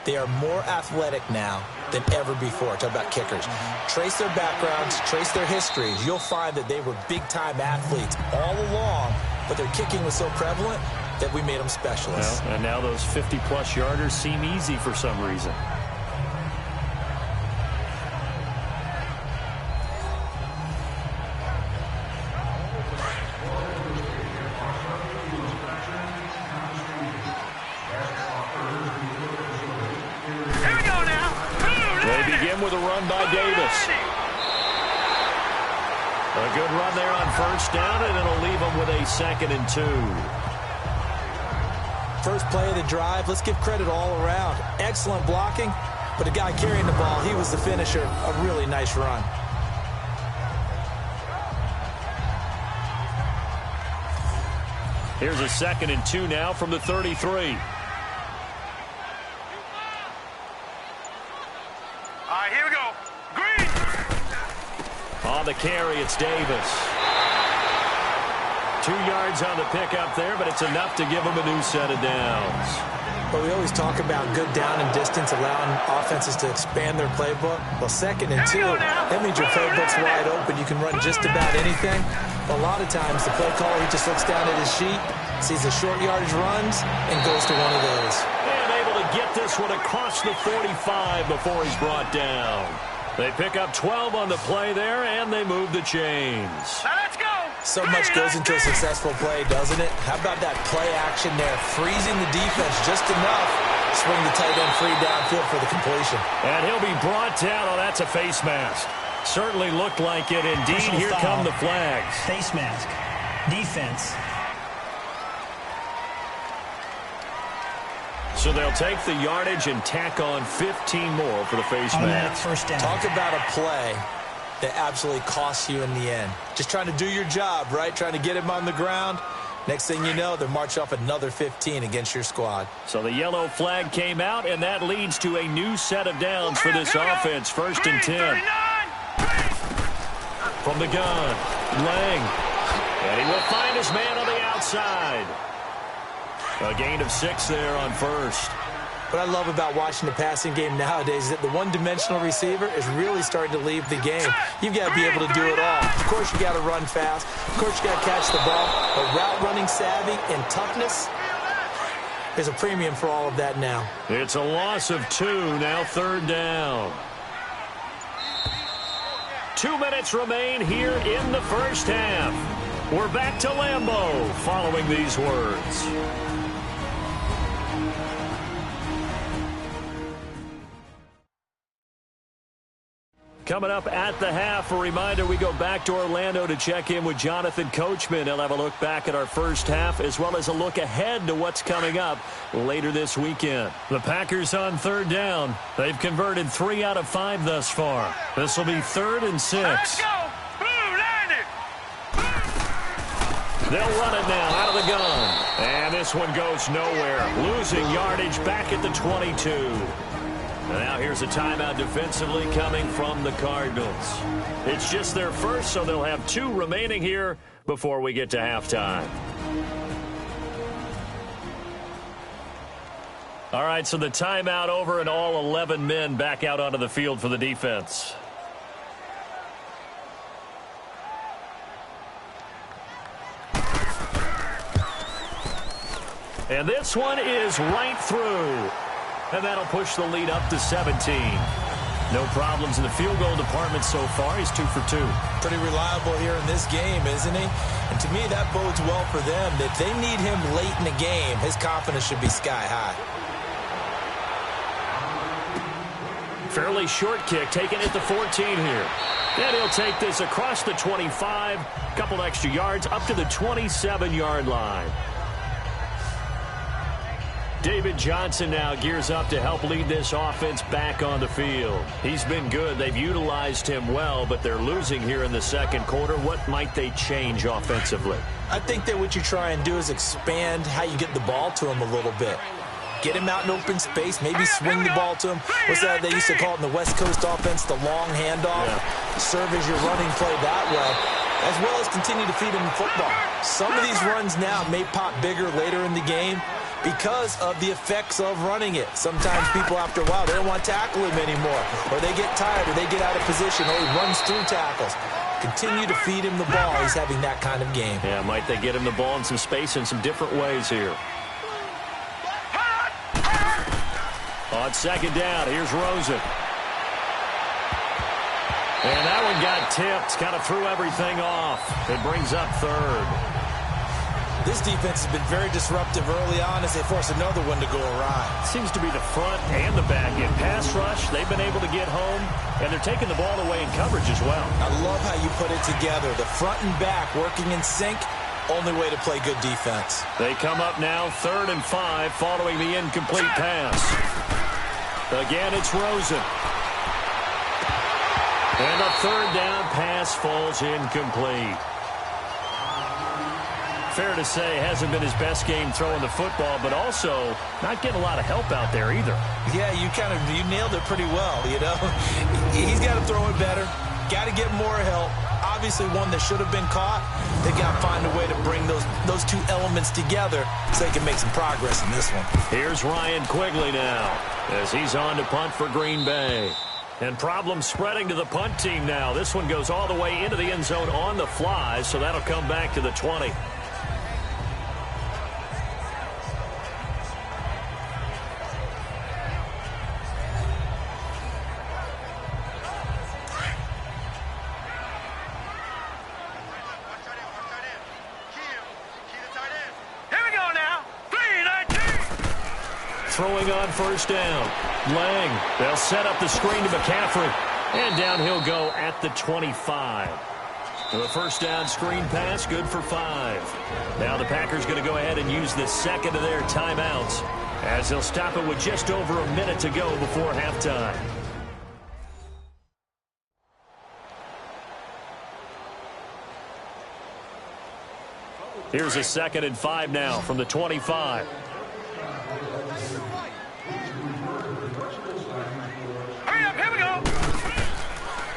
Speaker 2: They are more athletic now than ever before. Talk about kickers. Trace their backgrounds, trace their histories. You'll find that they were big-time athletes all along, but their kicking was so prevalent that we made them specialists.
Speaker 5: Well, and now those 50-plus yarders seem easy for some reason. With a run by Davis. A good run there on first down, and it'll leave them with a 2nd and 2.
Speaker 2: First play of the drive, let's give credit all around. Excellent blocking, but the guy carrying the ball, he was the finisher. A really nice run.
Speaker 5: Here's a 2nd and 2 now from the 33.
Speaker 3: Here we go. Green.
Speaker 5: On the carry, it's Davis. 2 yards on the pickup there, but it's enough to give him a new set of downs.
Speaker 2: But we always talk about good down and distance, allowing offenses to expand their playbook. Well, 2nd and 2, that means your playbook's wide open. You can run just about anything. But a lot of times, the play caller, he just looks down at his sheet, sees the short yardage runs, and goes to one of those.
Speaker 5: And able to get this one across the 45 before he's brought down. They pick up 12 on the play there, and they move the chains.
Speaker 3: Now let's go.
Speaker 2: So much goes into a successful play, doesn't it? How about that play action there, freezing the defense just enough, swing the tight end free downfield for the completion.
Speaker 5: And he'll be brought down. Oh, that's a face mask. Certainly looked like it. Indeed,
Speaker 4: Personal
Speaker 5: here
Speaker 4: foul.
Speaker 5: come the flags.
Speaker 4: Face mask. Defense.
Speaker 5: So they'll take the yardage and tack on 15 more for the face
Speaker 4: Automatic
Speaker 5: mask.
Speaker 4: first down.
Speaker 2: Talk about a play that absolutely costs you in the end. Just trying to do your job, right? Trying to get him on the ground. Next thing you know, they're march off another 15 against your squad.
Speaker 5: So the yellow flag came out, and that leads to a new set of downs for this offense. 1st and 10. From the gun, Lang. And he will find his man on the outside. A gain of 6 there on first.
Speaker 2: What I love about watching the passing game nowadays is that the one-dimensional receiver is really starting to leave the game. You've got to be able to do it all. Of course, you got to run fast. Of course, you got to catch the ball. But route running savvy and toughness is a premium for all of that now.
Speaker 5: It's a loss of 2, now 3rd down. 2 minutes remain here in the first half. We're back to Lambeau following these words. Coming up at the half, a reminder, we go back to Orlando to check in with Jonathan Coachman. He'll have a look back at our first half as well as a look ahead to what's coming up later this weekend. The Packers on 3rd down. They've converted 3 out of 5 thus far. This will be 3rd and 6.
Speaker 3: Let's go. Blue, land it.
Speaker 5: They'll run it now out of the gun. And this one goes nowhere. Losing yardage back at the 22. And now here's a timeout defensively coming from the Cardinals. It's just their first, so they'll have 2 remaining here before we get to halftime. All right, so the timeout over and all 11 men back out onto the field for the defense. And this one is right through. And that'll push the lead up to 17. No problems in the field goal department so far. He's 2 for 2.
Speaker 2: Pretty reliable here in this game, isn't he? And to me, that bodes well for them. If they need him late in the game, his confidence should be sky high.
Speaker 5: Fairly short kick taken at the 14 here. And he'll take this across the 25. A couple extra yards up to the 27-yard line. David Johnson now gears up to help lead this offense back on the field. He's been good. They've utilized him well, but they're losing here in the second quarter. What might they change offensively?
Speaker 2: I think that what you try and do is expand how you get the ball to him a little bit. Get him out in open space, maybe swing the ball to him. What's that they used to call it in the West Coast offense, the long handoff? Yeah. Serve as your running play that way, as well as continue to feed him the football. Some of these runs now may pop bigger later in the game, because of the effects of running it. Sometimes people, after a while, they don't want to tackle him anymore, or they get tired, or they get out of position, or he runs through tackles. Continue to feed him the ball. He's having that kind of game.
Speaker 5: Yeah, might they get him the ball in some space in some different ways here. On second down, here's Rosen. And that one got tipped, kind of threw everything off. It brings up third.
Speaker 2: This defense has been very disruptive early on as they force another one to go awry.
Speaker 5: Seems to be the front and the back end. Pass rush, they've been able to get home, and they're taking the ball away in coverage as well.
Speaker 2: I love how you put it together. The front and back working in sync, only way to play good defense.
Speaker 5: They come up now 3rd and 5 following the incomplete pass. Again, it's Rosen. And the 3rd down pass falls incomplete. Fair to say, hasn't been his best game throwing the football, but also not getting a lot of help out there either.
Speaker 2: Yeah, you nailed it pretty well, you know. He's got to throw it better. Got to get more help. Obviously one that should have been caught. They got to find a way to bring those two elements together so they can make some progress in this one.
Speaker 5: Here's Ryan Quigley now as he's on to punt for Green Bay. And problems spreading to the punt team now. This one goes all the way into the end zone on the fly, so that'll come back to the 20. Throwing on first down. Lang. They'll set up the screen to Mgmfl. And down he'll go at the 25. The first down screen pass, good for 5. Now the Packers going to go ahead and use the second of their timeouts as they'll stop it with just over a minute to go before halftime. Here's a 2nd and 5 now from the 25.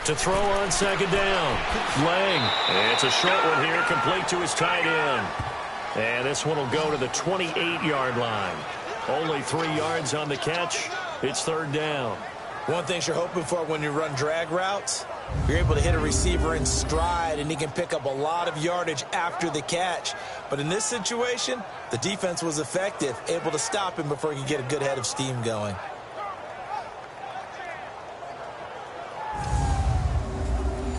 Speaker 5: To throw on second down. Lang. It's a short one here, complete to his tight end. And this one will go to the 28-yard line. Only 3 yards on the catch. It's 3rd down.
Speaker 2: One thing you're hoping for when you run drag routes, you're able to hit a receiver in stride, and he can pick up a lot of yardage after the catch. But in this situation, the defense was effective, able to stop him before he could get a good head of steam going.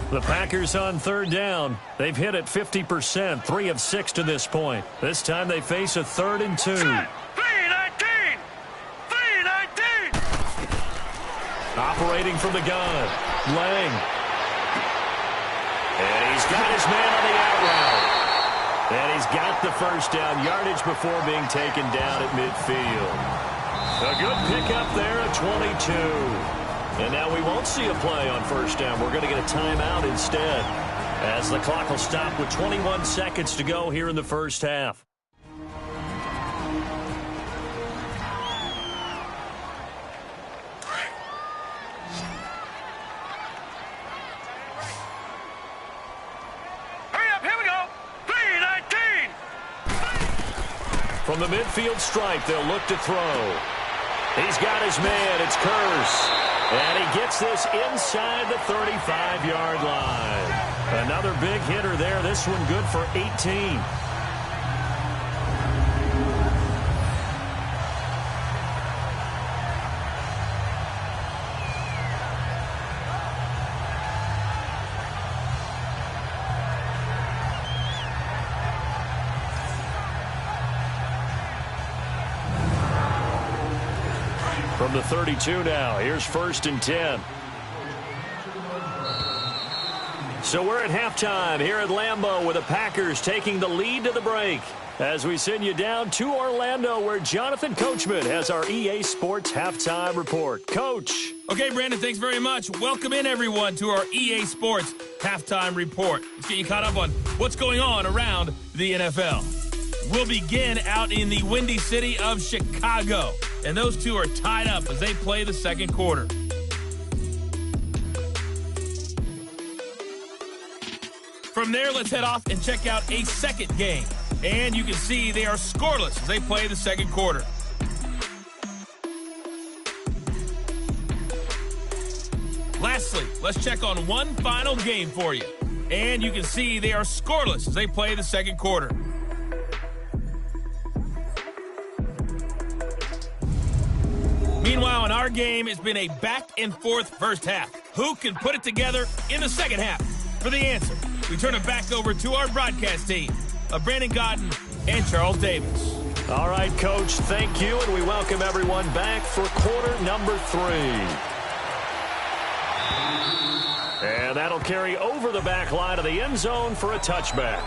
Speaker 5: The Packers on 3rd down. They've hit it 50%, 3 of 6 to this point. This time they face a 3rd and 2.
Speaker 3: 3-19!
Speaker 5: Operating from the gun. Lang. And he's got his man on the out route. And he's got the first down yardage before being taken down at midfield. A good pickup there at 22. And now we won't see a play on first down. We're going to get a timeout instead as the clock will stop with 21 seconds to go here in the first half.
Speaker 3: Hurry up, here we go. 3-19.
Speaker 5: From the midfield stripe, they'll look to throw. He's got his man. It's Curse. And he gets this inside the 35-yard line. Another big hitter there. This one good for 18. From the 32 now, here's 1st and 10. So we're at halftime here at Lambeau with the Packers taking the lead to the break as we send you down to Orlando where Jonathan Coachman has our EA Sports Halftime Report. Coach.
Speaker 7: Okay, Brandon, thanks very much. Welcome in, everyone, to our EA Sports Halftime Report. Let's get you caught up on what's going on around the NFL. We'll begin out in the windy city of Chicago. And those two are tied up as they play the second quarter. From there, let's head off and check out a second game. And you can see they are scoreless as they play the second quarter. Lastly, let's check on one final game for you. And you can see they are scoreless as they play the second quarter. Meanwhile, in our game, it's been a back-and-forth first half. Who can put it together in the second half? For the answer, we turn it back over to our broadcast team of Brandon Godden and Charles Davis.
Speaker 5: All right, Coach, thank you, and we welcome everyone back for quarter number 3. And that'll carry over the back line of the end zone for a touchback.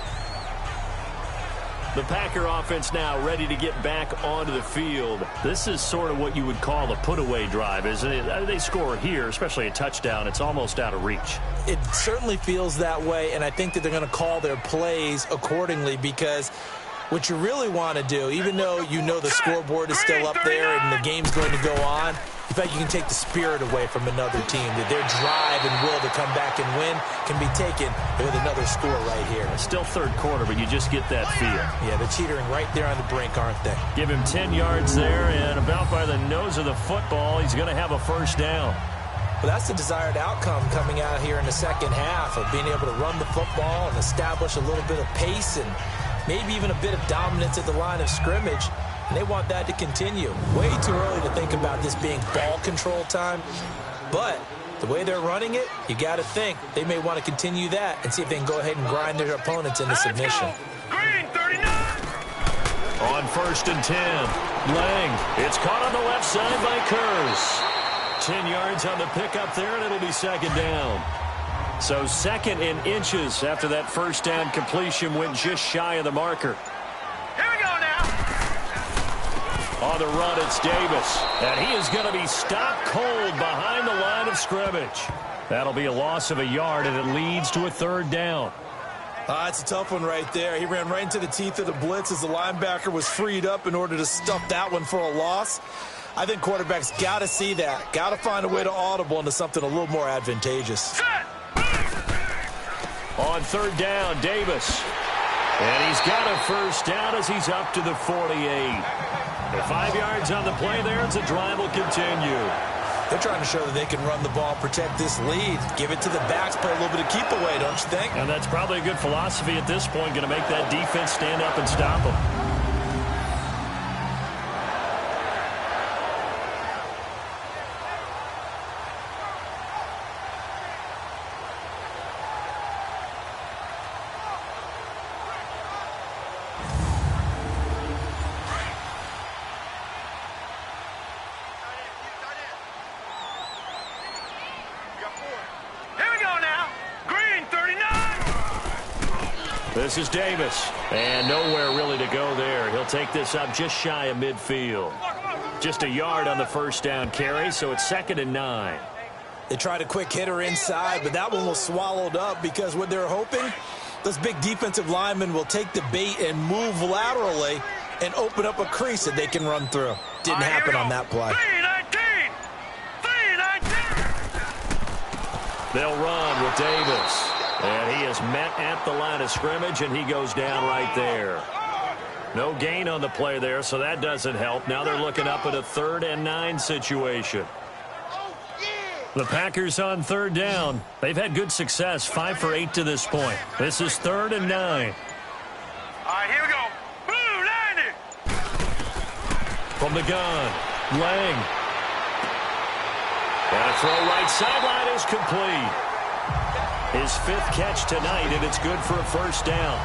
Speaker 5: The Packer offense now ready to get back onto the field. This is sort of what you would call a put-away drive, isn't it? They score here, especially a touchdown. It's almost out of reach.
Speaker 2: It certainly feels that way, and I think that they're going to call their plays accordingly, because what you really want to do, even though you know the scoreboard is still up there and the game's going to go on, in fact, you can take the spirit away from another team, that their drive and will to come back and win can be taken with another score right here.
Speaker 5: It's still third quarter, but you just get that feel.
Speaker 2: Yeah, they're teetering right there on the brink, aren't they?
Speaker 5: Give him 10 yards there, and about by the nose of the football, he's going to have a first down.
Speaker 2: Well, that's the desired outcome coming out here in the second half, of being able to run the football and establish a little bit of pace and maybe even a bit of dominance at the line of scrimmage. And they want that to continue. Way too early to think about this being ball control time. But the way they're running it, you got to think they may want to continue that and see if they can go ahead and grind their opponents into submission.
Speaker 3: Green 39.
Speaker 5: On 1st and 10, Lang. It's caught on the left side by Kurz. 10 yards on the pickup there, and it'll be second down. So second in inches after that first down completion went just shy of the marker.
Speaker 3: Here we go now.
Speaker 5: On the run, it's Davis. And he is going to be stopped cold behind the line of scrimmage. That'll be a loss of a yard, and it leads to a third down.
Speaker 2: It's a tough one right there. He ran right into the teeth of the blitz as the linebacker was freed up in order to stuff that one for a loss. I think quarterbacks got to see that. Got to find a way to audible into something a little more advantageous.
Speaker 3: Set.
Speaker 5: On third down, Davis. And he's got a first down as he's up to the 48. The 5 yards on the play there, as the drive will continue.
Speaker 2: They're trying to show that they can run the ball, protect this lead, give it to the backs, play a little bit of keep away, don't you think?
Speaker 5: And that's probably a good philosophy at this point, going to make that defense stand up and stop them. This is Davis, and nowhere really to go there. He'll take this up just shy of midfield. Just a yard on the first down carry, so it's 2nd and 9.
Speaker 2: They tried a quick hitter inside, but that one was swallowed up because what they're hoping, those big defensive linemen will take the bait and move laterally and open up a crease that they can run through. Didn't happen on that play.
Speaker 3: 319. 319.
Speaker 5: They'll run with Davis. And he is met at the line of scrimmage, and he goes down right there. No gain on the play there, so that doesn't help. Now they're looking up at a 3rd and 9 situation. The Packers on third down. They've had good success, 5 for 8 to this point. This is 3rd and 9.
Speaker 3: All right, here we go. Blue 90.
Speaker 5: From the gun, Lang. And a throw right sideline is complete. His 5th catch tonight, and it's good for a first down.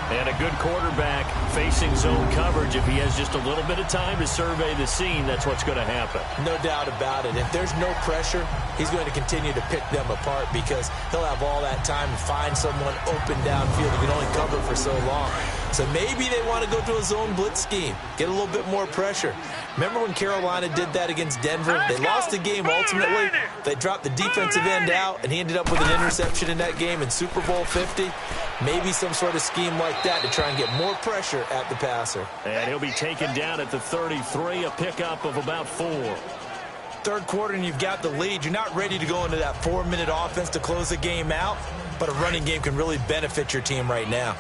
Speaker 5: And a good quarterback facing zone coverage. If he has just a little bit of time to survey the scene, that's what's going to happen.
Speaker 2: No doubt about it. If there's no pressure, he's going to continue to pick them apart because he'll have all that time to find someone open downfield who can only cover for so long. So maybe they want to go to a zone blitz scheme, get a little bit more pressure. Remember when Carolina did that against Denver? They lost the game ultimately. They dropped the defensive end out, and he ended up with an interception in that game in Super Bowl 50. Maybe some sort of scheme like that to try and get more pressure at the passer.
Speaker 5: And he'll be taken down at the 33, a pickup of about 4.
Speaker 2: Third quarter, and you've got the lead. You're not ready to go into that 4-minute offense to close the game out, but a running game can really benefit your team right now.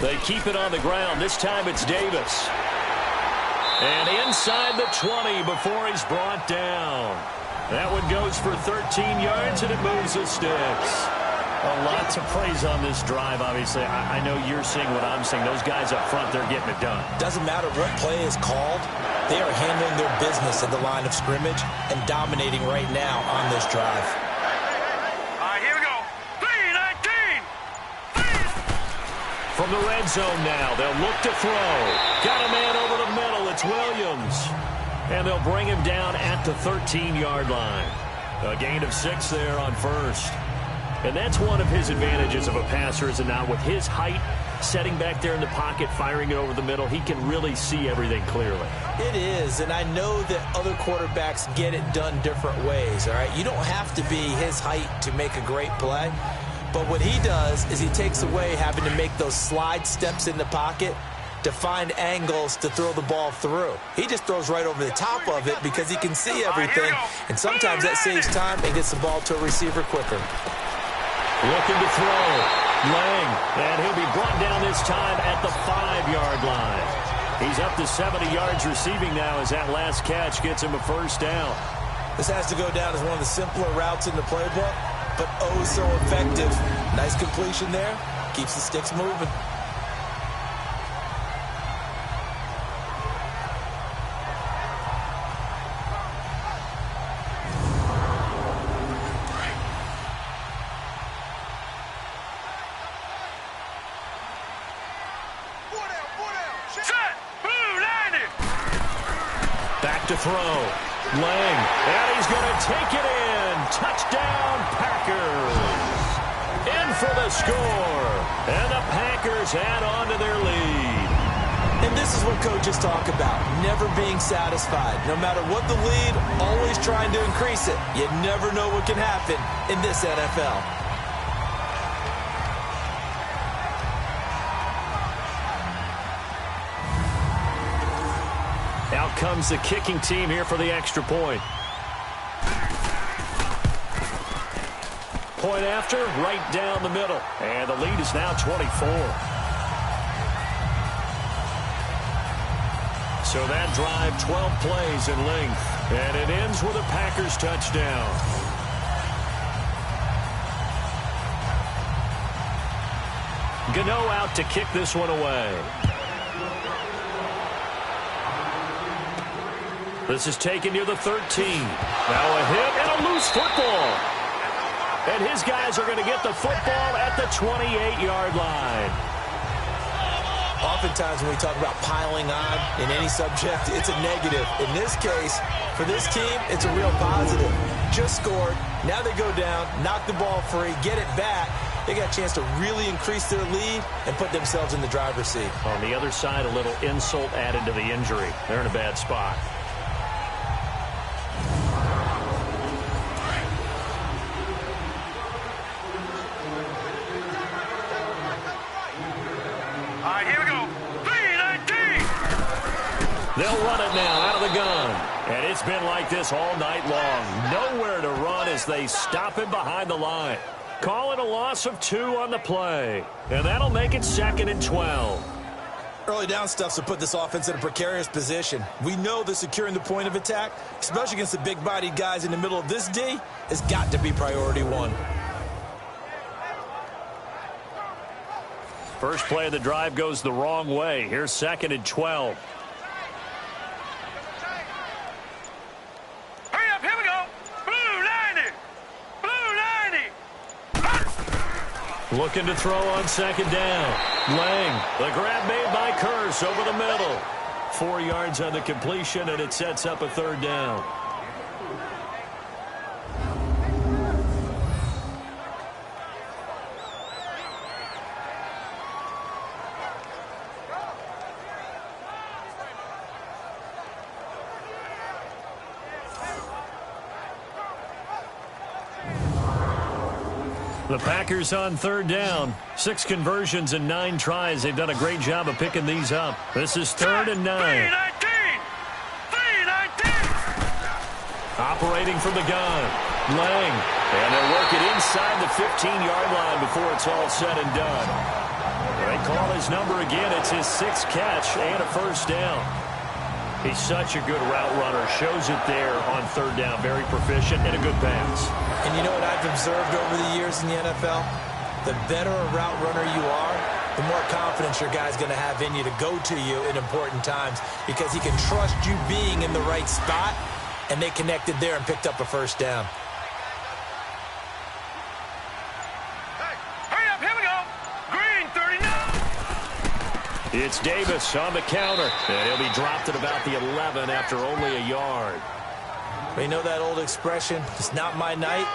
Speaker 5: They keep it on the ground. This time it's Davis. And inside the 20 before he's brought down. That one goes for 13 yards, and it moves the sticks.
Speaker 1: Well, lots of praise on this drive, obviously. I know you're seeing what I'm seeing. Those guys up front, they're getting it done.
Speaker 2: Doesn't matter what play is called. They are handling their business at the line of scrimmage and dominating right now on this drive.
Speaker 3: All right, here we go. 3-19.
Speaker 5: From the red zone now, they'll look to throw. Got a man over the middle. It's Williams. And they'll bring him down at the 13-yard line. A gain of 6 there on first. And that's one of his advantages of a passer, is it not? With his height, setting back there in the pocket, firing it over the middle, he can really see everything clearly.
Speaker 2: It is, and I know that other quarterbacks get it done different ways, all right? You don't have to be his height to make a great play. But what he does is he takes away having to make those slide steps in the pocket to find angles to throw the ball through. He just throws right over the top of it because he can see everything, and sometimes that saves time and gets the ball to a receiver quicker.
Speaker 5: Looking to throw. Lang, and he'll be brought down this time at the 5-yard line. He's up to 70 yards receiving now as that last catch gets him a first down.
Speaker 2: This has to go down as one of the simpler routes in the playbook, but oh so effective. Nice completion there. Keeps the sticks moving.
Speaker 5: Back to throw. Lang, and he's going to take it in. Touchdown, Packers. In for the score. And the Packers add on to their lead.
Speaker 2: And this is what coaches talk about, never being satisfied. No matter what the lead, always trying to increase it. You never know what can happen in this NFL.
Speaker 5: Out comes the kicking team here for the extra point. Point after, right down the middle. And the lead is now 24. So that drive, 12 plays in length. And it ends with a Packers touchdown. Gano out to kick this one away. This is taken near the 13. Now a hit and a loose football. And his guys are going to get the football at the 28-yard line.
Speaker 2: Oftentimes when we talk about piling on in any subject, it's a negative. In this case, for this team, it's a real positive. Just scored. Now they go down, knock the ball free, get it back. They got a chance to really increase their lead and put themselves in the driver's seat.
Speaker 5: On the other side, a little insult added to the injury. They're in a bad spot. They'll run it now out of the gun. And it's been like this all night long. Nowhere to run as they stop him behind the line. Call it a loss of 2 on the play. And that'll make it 2nd and 12.
Speaker 2: Early down stuff's to put this offense in a precarious position. We know that securing the point of attack, especially against the big-bodied guys in the middle of this D, has got to be priority 1.
Speaker 5: First play of the drive goes the wrong way. Here's 2nd and 12. Looking to throw on 2nd down. Lang, the grab made by Curse over the middle. 4 yards on the completion, and it sets up a 3rd down. The Packers on 3rd down. 6 conversions and 9 tries. They've done a great job of picking these up. This is 3rd and 9.
Speaker 3: 3-19.
Speaker 5: Operating from the gun. Lang. And they'll work it inside the 15-yard line before it's all said and done. They call his number again. It's his 6th catch and a first down. He's such a good route runner. Shows it there on 3rd down. Very proficient and a good pass.
Speaker 2: And you know what I've observed over the years in the NFL? The better a route runner you are, the more confidence your guy's going to have in you to go to you in important times because he can trust you being in the right spot, and they connected there and picked up a first down.
Speaker 3: Hurry up, here we go. Green 39.
Speaker 5: It's Davis on the counter, and he'll be dropped at about the 11 after only a yard.
Speaker 2: You know that old expression, it's not my night?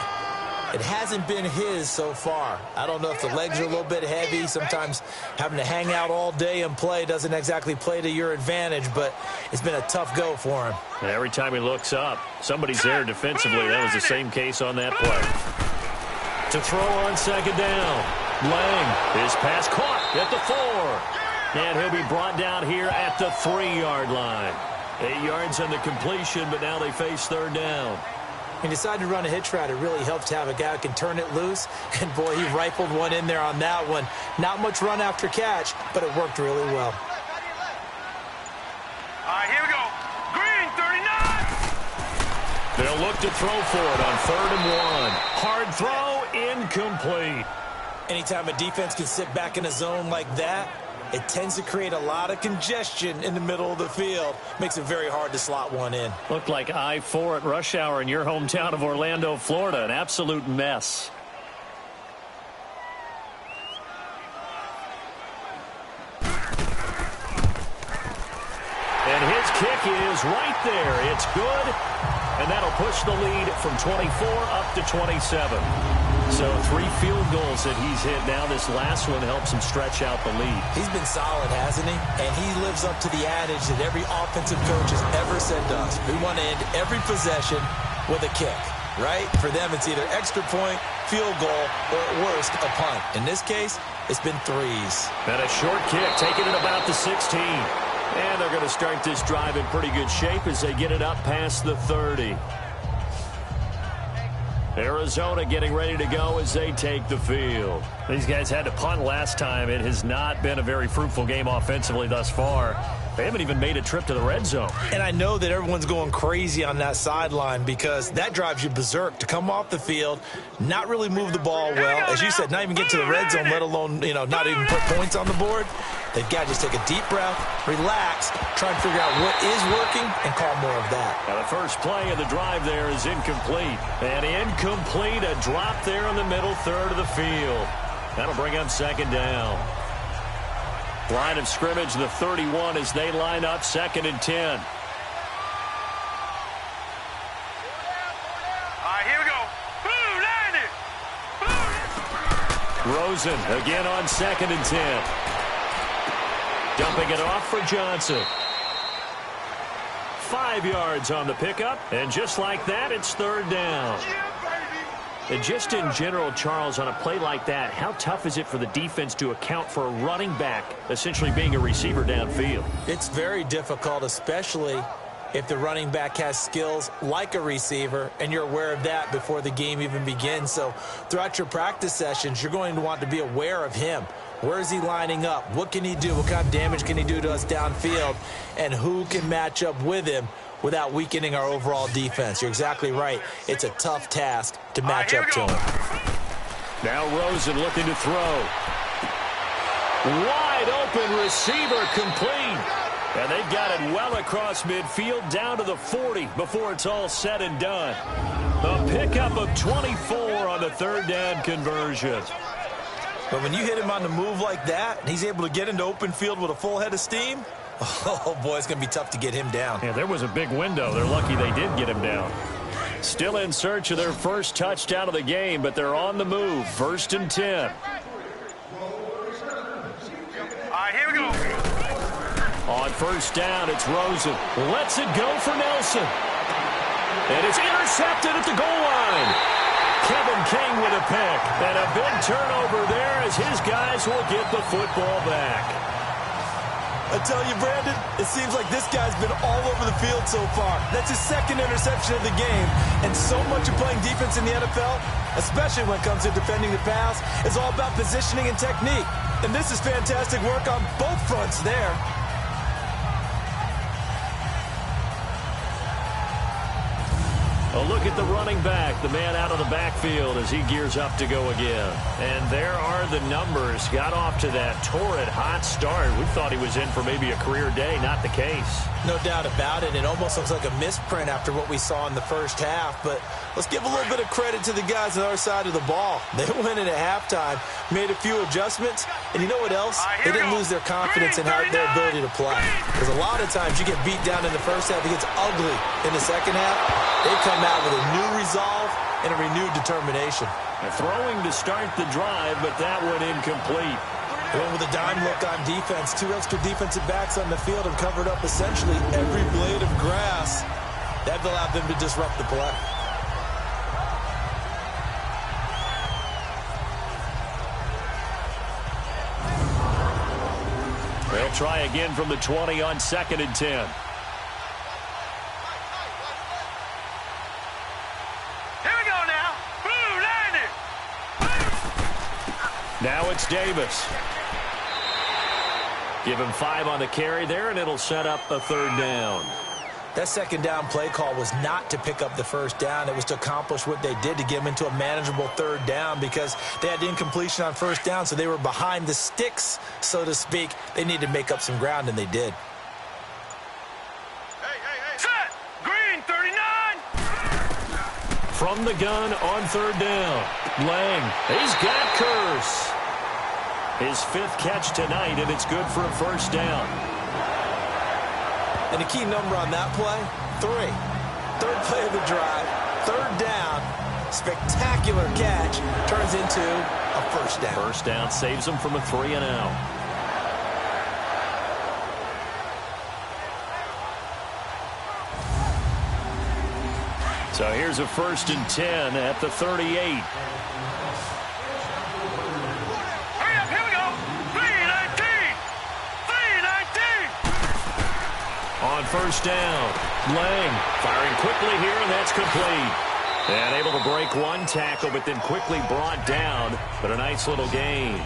Speaker 2: It hasn't been his so far. I don't know if the legs are a little bit heavy. Sometimes having to hang out all day and play doesn't exactly play to your advantage, but it's been a tough go for him.
Speaker 5: And every time he looks up, somebody's there defensively. That was the same case on that play. To throw on 2nd down. Lang, his pass caught at the 4. And he'll be brought down here at the 3-yard line. 8 yards on the completion, but now they face 3rd down.
Speaker 2: He decided to run a hitch route. It really helps to have a guy who can turn it loose. And, boy, he rifled one in there on that one. Not much run after catch, but it worked really well.
Speaker 3: All right, here we go. Green 39.
Speaker 5: They'll look to throw for it on 3rd and 1. Hard throw, incomplete.
Speaker 2: Anytime a defense can sit back in a zone like that, it tends to create a lot of congestion in the middle of the field. Makes it very hard to slot one in.
Speaker 5: Looked like I-4 at rush hour in your hometown of Orlando, Florida. An absolute mess. And his kick is right there. It's good. And that'll push the lead from 24 up to 27. So 3 field goals that he's hit now. This last one helps him stretch out the lead.
Speaker 2: He's been solid, hasn't he? And he lives up to the adage that every offensive coach has ever said to us. We want to end every possession with a kick, right? For them, it's either extra point, field goal, or at worst, a punt. In this case, it's been 3s.
Speaker 5: And a short kick, taking it about the 16. And they're going to start this drive in pretty good shape as they get it up past the 30. Arizona getting ready to go as they take the field. These guys had to punt last time. It has not been a very fruitful game offensively thus far. They haven't even made a trip to the red zone.
Speaker 2: And I know that everyone's going crazy on that sideline because that drives you berserk to come off the field, not really move the ball well. As you said, not even get to the red zone, let alone, not even put points on the board. They've got to just take a deep breath, relax, try and figure out what is working, and call more of that.
Speaker 5: Now the first play of the drive there is incomplete. And incomplete, a drop there in the middle third of the field. That'll bring up 2nd down. Line of scrimmage, the 31, as they line up 2nd and 10.
Speaker 3: All right, here we go. Boom, landed. Boom.
Speaker 5: Rosen again on 2nd and 10. Dumping it off for Johnson. 5 yards on the pickup, and just like that, it's 3rd down. And just in general, Charles, on a play like that, how tough is it for the defense to account for a running back essentially being a receiver downfield?
Speaker 2: It's very difficult, especially if the running back has skills like a receiver, and you're aware of that before the game even begins. So throughout your practice sessions, you're going to want to be aware of him. Where is he lining up? What can he do? What kind of damage can he do to us downfield? And who can match up with him without weakening our overall defense? You're exactly right. It's a tough task to match up to him.
Speaker 5: Now Rosen looking to throw. Wide open receiver complete. And they've got it well across midfield down to the 40 before it's all said and done. A pickup of 24 on the 3rd down conversion.
Speaker 2: But when you hit him on the move like that, and he's able to get into open field with a full head of steam, oh, boy, it's going to be tough to get him down.
Speaker 5: Yeah, there was a big window. They're lucky they did get him down. Still in search of their first touchdown of the game, but they're on the move. 1st and 10.
Speaker 3: All right, here we go.
Speaker 5: On 1st down, it's Rosen. Lets it go for Nelson. And it's intercepted at the goal line. Kevin King with a pick. And a big turnover there as his guys will get the football back.
Speaker 2: I tell you, Brandon, it seems like this guy's been all over the field so far. That's his second interception of the game. And so much of playing defense in the NFL, especially when it comes to defending the pass, is all about positioning and technique. And this is fantastic work on both fronts there.
Speaker 5: A look at the running back, the man out of the backfield as he gears up to go again. And there are the numbers. Got off to that torrid hot start. We thought he was in for maybe a career day. Not the case.
Speaker 2: No doubt about it. It almost looks like a misprint after what we saw in the first half. But let's give a little bit of credit to the guys on our side of the ball. They went in at halftime, made a few adjustments, and you know what else? They didn't lose their confidence in their ability to play. Because a lot of times you get beat down in the first half, it gets ugly in the second half. They come out with a new resolve and a renewed determination.
Speaker 5: Throwing to start the drive, but that one incomplete.
Speaker 2: Going with a dime look on defense. 2 extra defensive backs on the field and covered up essentially every blade of grass. That allowed them to disrupt the play.
Speaker 5: They'll try again from the 20 on 2nd and 10. Now it's Davis. Give him 5 on the carry there, and it'll set up a 3rd down.
Speaker 2: That 2nd down play call was not to pick up the 1st down. It was to accomplish what they did to get them into a manageable 3rd down because they had the incompletion on 1st down, so they were behind the sticks, so to speak. They needed to make up some ground, and they did.
Speaker 3: Set! Green, 39!
Speaker 5: From the gun on 3rd down. Lang, he's got Curse. His 5th catch tonight, and it's good for a 1st down.
Speaker 2: And the key number on that play, 3. 3rd play of the drive, 3rd down, spectacular catch, turns into a 1st down.
Speaker 5: 1st down saves them from a 3 and out. So here's a 1st and 10 at the 38. On 1st down, Lang firing quickly here, and that's complete. And able to break one tackle, but then quickly brought down. But a nice little gain.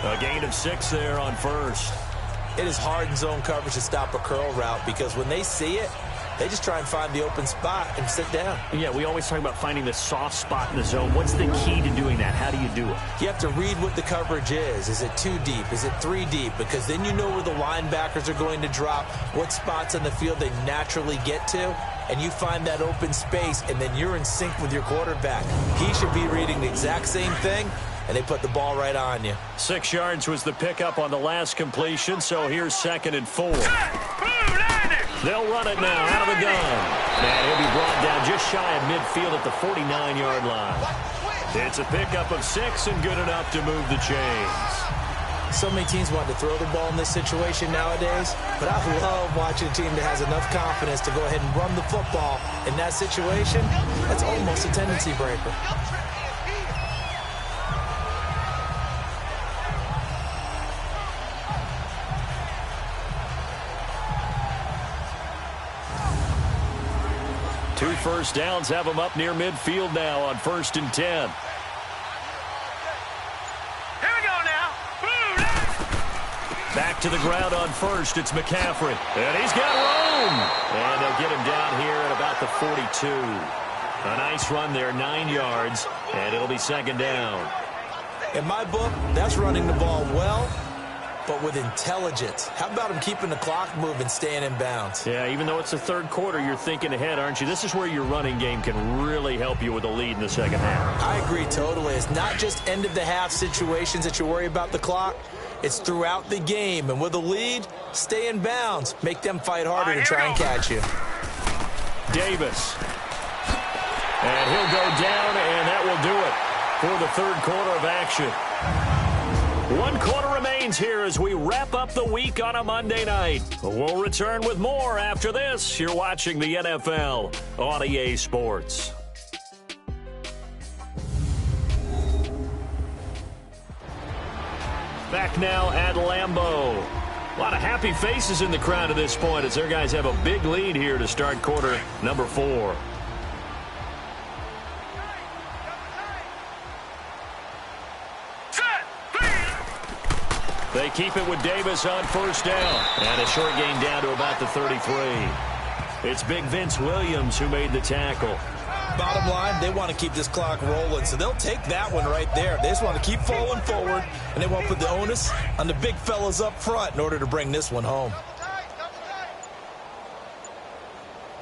Speaker 5: A gain of 6 there on 1st.
Speaker 2: It is hard in zone coverage to stop a curl route because when they see it, they just try and find the open spot and sit down.
Speaker 5: Yeah, we always talk about finding the soft spot in the zone. What's the key to doing that? How do you do it?
Speaker 2: You have to read what the coverage is. Is it 2 deep? Is it 3 deep? Because then you know where the linebackers are going to drop, what spots on the field they naturally get to, and you find that open space, and then you're in sync with your quarterback. He should be reading the exact same thing, and they put the ball right on you.
Speaker 5: 6 yards was the pickup on the last completion, so here's 2nd and 4. They'll run it now out of the gun. And he'll be brought down just shy of midfield at the 49-yard line. It's a pickup of 6 and good enough to move the chains.
Speaker 2: So many teams want to throw the ball in this situation nowadays, but I love watching a team that has enough confidence to go ahead and run the football in that situation. That's almost a tendency breaker.
Speaker 5: Two 1st downs have them up near midfield now on 1st and 10.
Speaker 3: Here we go now.
Speaker 5: Back to the ground on 1st. It's McCaffrey. And he's got room. And they'll get him down here at about the 42. A nice run there, 9 yards. And it'll be 2nd down.
Speaker 2: In my book, that's running the ball well, but with intelligence. How about him keeping the clock moving, staying in bounds?
Speaker 5: Yeah, even though it's the 3rd quarter, you're thinking ahead, aren't you? This is where your running game can really help you with a lead in the 2nd half.
Speaker 2: I agree totally. It's not just end-of-the-half situations that you worry about the clock. It's throughout the game. And with a lead, stay in bounds. Make them fight harder to try and catch you.
Speaker 5: Davis. And he'll go down, and that will do it for the 3rd quarter of action. 1 quarter remains here as we wrap up the week on a Monday night. We'll return with more after this. You're watching the NFL on EA Sports. Back now at Lambeau. A lot of happy faces in the crowd at this point as their guys have a big lead here to start quarter number 4. They keep it with Davis on first down. And a short gain down to about the 33. It's Big Vince Williams who made the tackle.
Speaker 2: Bottom line, they want to keep this clock rolling, so they'll take that one right there. They just want to keep falling forward, and they want to put the onus on the big fellas up front in order to bring this one home.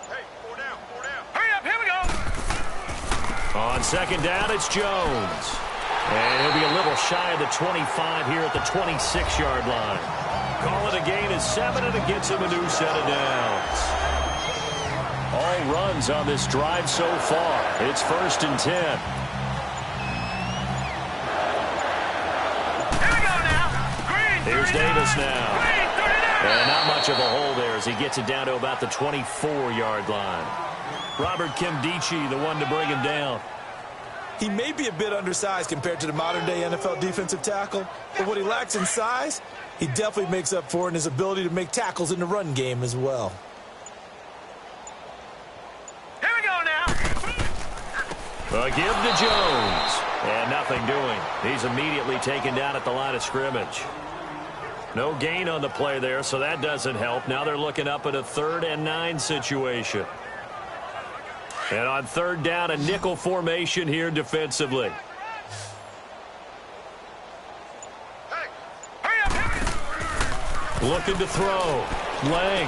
Speaker 3: Hey, 4 down, 4 down. Hurry up, here we go.
Speaker 5: On second down, it's Jones. And he'll be a little shy of the 25 here at the 26-yard line. Call it a gain of 7, and it gets him a new set of downs. All runs on this drive so far. It's 1st and 10.
Speaker 3: Here we go now. Green,
Speaker 5: Here's
Speaker 3: 39.
Speaker 5: Davis now.
Speaker 3: Green, 39.
Speaker 5: And not much of a hole there as he gets it down to about the 24-yard line. Robert Kimdichie, the one to bring him down.
Speaker 2: He may be a bit undersized compared to the modern-day NFL defensive tackle, but what he lacks in size, he definitely makes up for in his ability to make tackles in the run game as well.
Speaker 3: Here we go now.
Speaker 5: A give to Jones. And nothing doing. He's immediately taken down at the line of scrimmage. No gain on the play there, so that doesn't help. Now they're looking up at a 3rd and 9 situation. And on 3rd down, a nickel formation here defensively.
Speaker 3: Hey, hurry up.
Speaker 5: Looking to throw. Lang.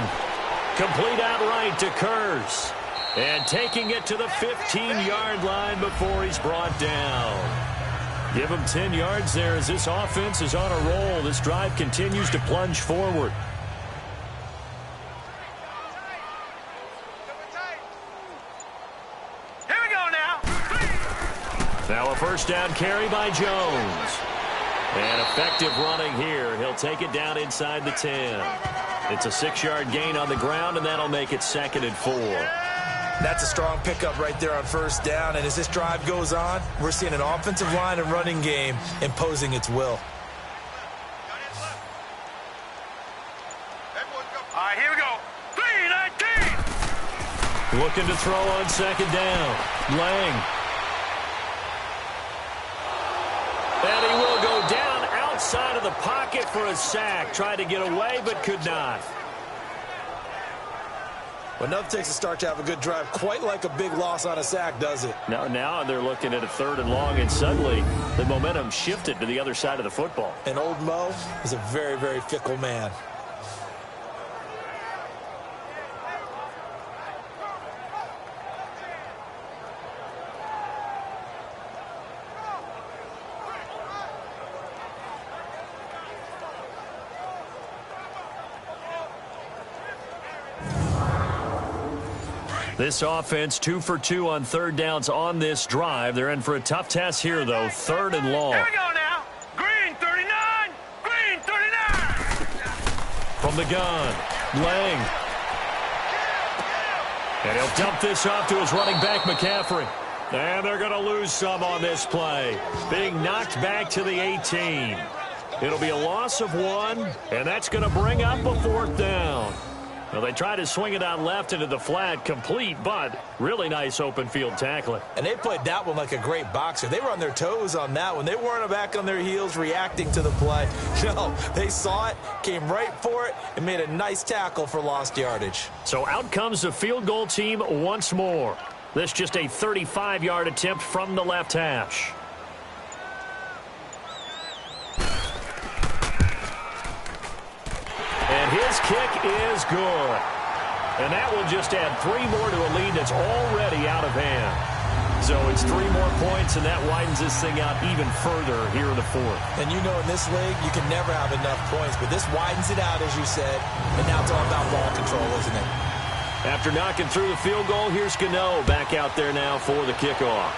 Speaker 5: Complete outright to Kurz. And taking it to the 15-yard line before he's brought down. Give him 10 yards there as this offense is on a roll. This drive continues to plunge forward. Now a first down carry by Jones. And effective running here. He'll take it down inside the 10. It's a 6-yard gain on the ground, and that'll make it 2nd and 4.
Speaker 2: That's a strong pickup right there on first down, and as this drive goes on, we're seeing an offensive line and running game imposing its will.
Speaker 3: All right, here we go. 3-19.
Speaker 5: Looking to throw on second down. Lang. And he will go down outside of the pocket for a sack. Tried to get away, but could not.
Speaker 2: Well, nothing takes a start to have a good drive quite like a big loss on a sack, does it?
Speaker 5: Now they're looking at a 3rd and long, and suddenly the momentum shifted to the other side of the football.
Speaker 2: And old Mo is a very, very fickle man.
Speaker 5: This offense 2 for 2 on 3rd downs on this drive. They're in for a tough test here, though. 3rd and long.
Speaker 3: Here we go now. Green 39. Green 39.
Speaker 5: From the gun, Lang. And he'll dump this off to his running back, Mccaffrey. And they're going to lose some on this play. Being knocked back to the 18. It'll be a loss of 1, and that's going to bring up a 4th down. Well, they try to swing it out left into the flat, complete, but really nice open field tackling.
Speaker 2: And they played that one like a great boxer. They were on their toes on that one. They weren't back on their heels reacting to the play. No, they saw it, came right for it, and made a nice tackle for lost yardage.
Speaker 5: So out comes the field goal team once more. This just a 35-yard attempt from the left hash. And his kick is good. And that will just add 3 more to a lead that's already out of hand. So it's 3 more points, and that widens this thing out even further here in the 4th.
Speaker 2: And you know in this league, you can never have enough points, but this widens it out, as you said. And now it's all about ball control, isn't it?
Speaker 5: After knocking through the field goal, here's Gano back out there now for the kickoff.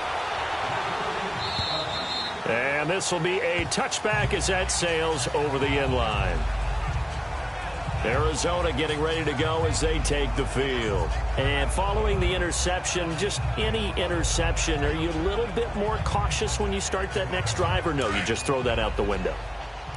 Speaker 5: And this will be a touchback as that sails over the end line. Arizona getting ready to go as they take the field. And following the interception, just any interception, are you a little bit more cautious when you start that next drive, or no, you just throw that out the window?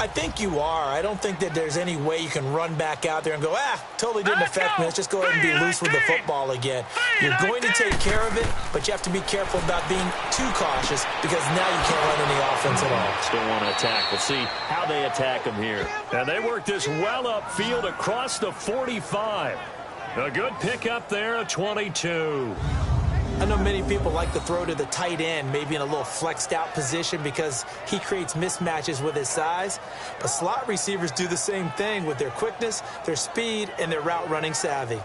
Speaker 2: I think you are. I don't think that there's any way you can run back out there and go, totally didn't affect me. Let's just go ahead and be loose with the football again. You're going to take care of it, but you have to be careful about being too cautious because now you can't run any offense at all.
Speaker 5: Still want to attack. We'll see how they attack him here. And they work this well upfield across the 45. A good pickup there, a 22.
Speaker 2: I know many people like to throw to the tight end, maybe in a little flexed out position because he creates mismatches with his size. But slot receivers do the same thing with their quickness, their speed, and their route running savvy.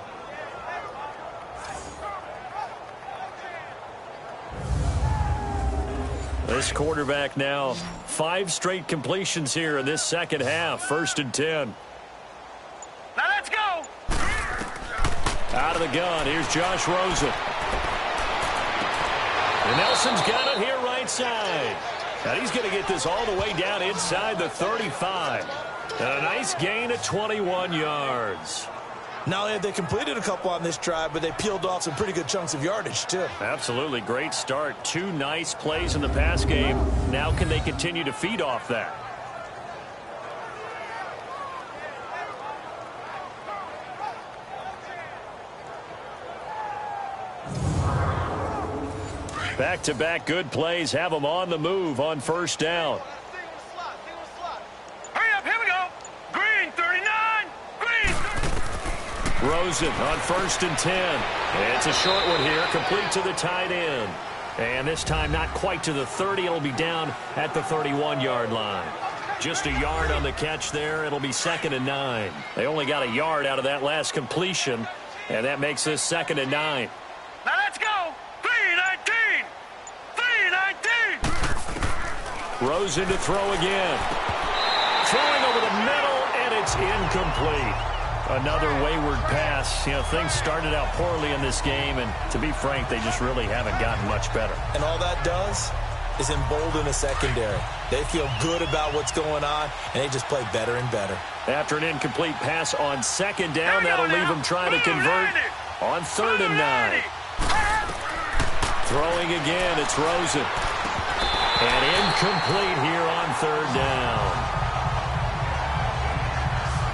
Speaker 5: This quarterback now 5 straight completions here in this second half. 1st and 10.
Speaker 3: Now let's go.
Speaker 5: Out of the gun, here's Josh Rosen. And Nelson's got it here right side. Now he's going to get this all the way down inside the 35. And a nice gain of 21 yards.
Speaker 2: Not only have they completed a couple on this drive, but they peeled off some pretty good chunks of yardage, too.
Speaker 5: Absolutely. Great start. 2 nice plays in the pass game. Now can they continue to feed off that? Back-to-back good plays have them on the move on 1st down.
Speaker 3: Hurry up, here we go. Green 39. Green 30.
Speaker 5: Rosen on 1st and 10. It's a short one here, complete to the tight end. And this time not quite to the 30. It'll be down at the 31-yard line. Just a yard on the catch there. It'll be 2nd and 9. They only got a yard out of that last completion, and that makes this 2nd and 9.
Speaker 3: Now let's go. 319. 319.
Speaker 5: Rosen to throw again. Throwing over the middle, and it's incomplete. Another wayward pass. You know, things started out poorly in this game, and to be frank, they just really haven't gotten much better.
Speaker 2: And all that does is embolden a secondary. They feel good about what's going on, and they just play better and better.
Speaker 5: After an incomplete pass on 2nd down, that'll leave them trying to convert on 3rd and 9. Throwing again, it's Rosen. And incomplete here on 3rd down.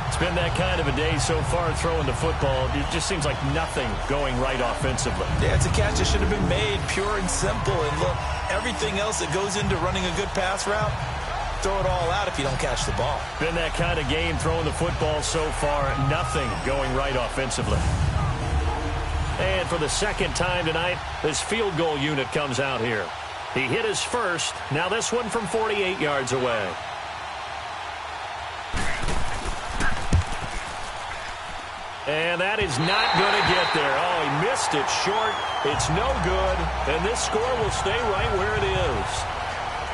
Speaker 5: It's been that kind of a day so far throwing the football. It just seems like nothing going right offensively.
Speaker 2: Yeah, it's a catch that should have been made, pure and simple. And look, everything else that goes into running a good pass route, throw it all out if you don't catch the ball.
Speaker 5: Been that kind of game throwing the football so far. Nothing going right offensively. And for the 2nd time tonight, this field goal unit comes out here. He hit his first. Now this one from 48 yards away. And that is not going to get there. Oh, he missed it short. It's no good. And this score will stay right where it is.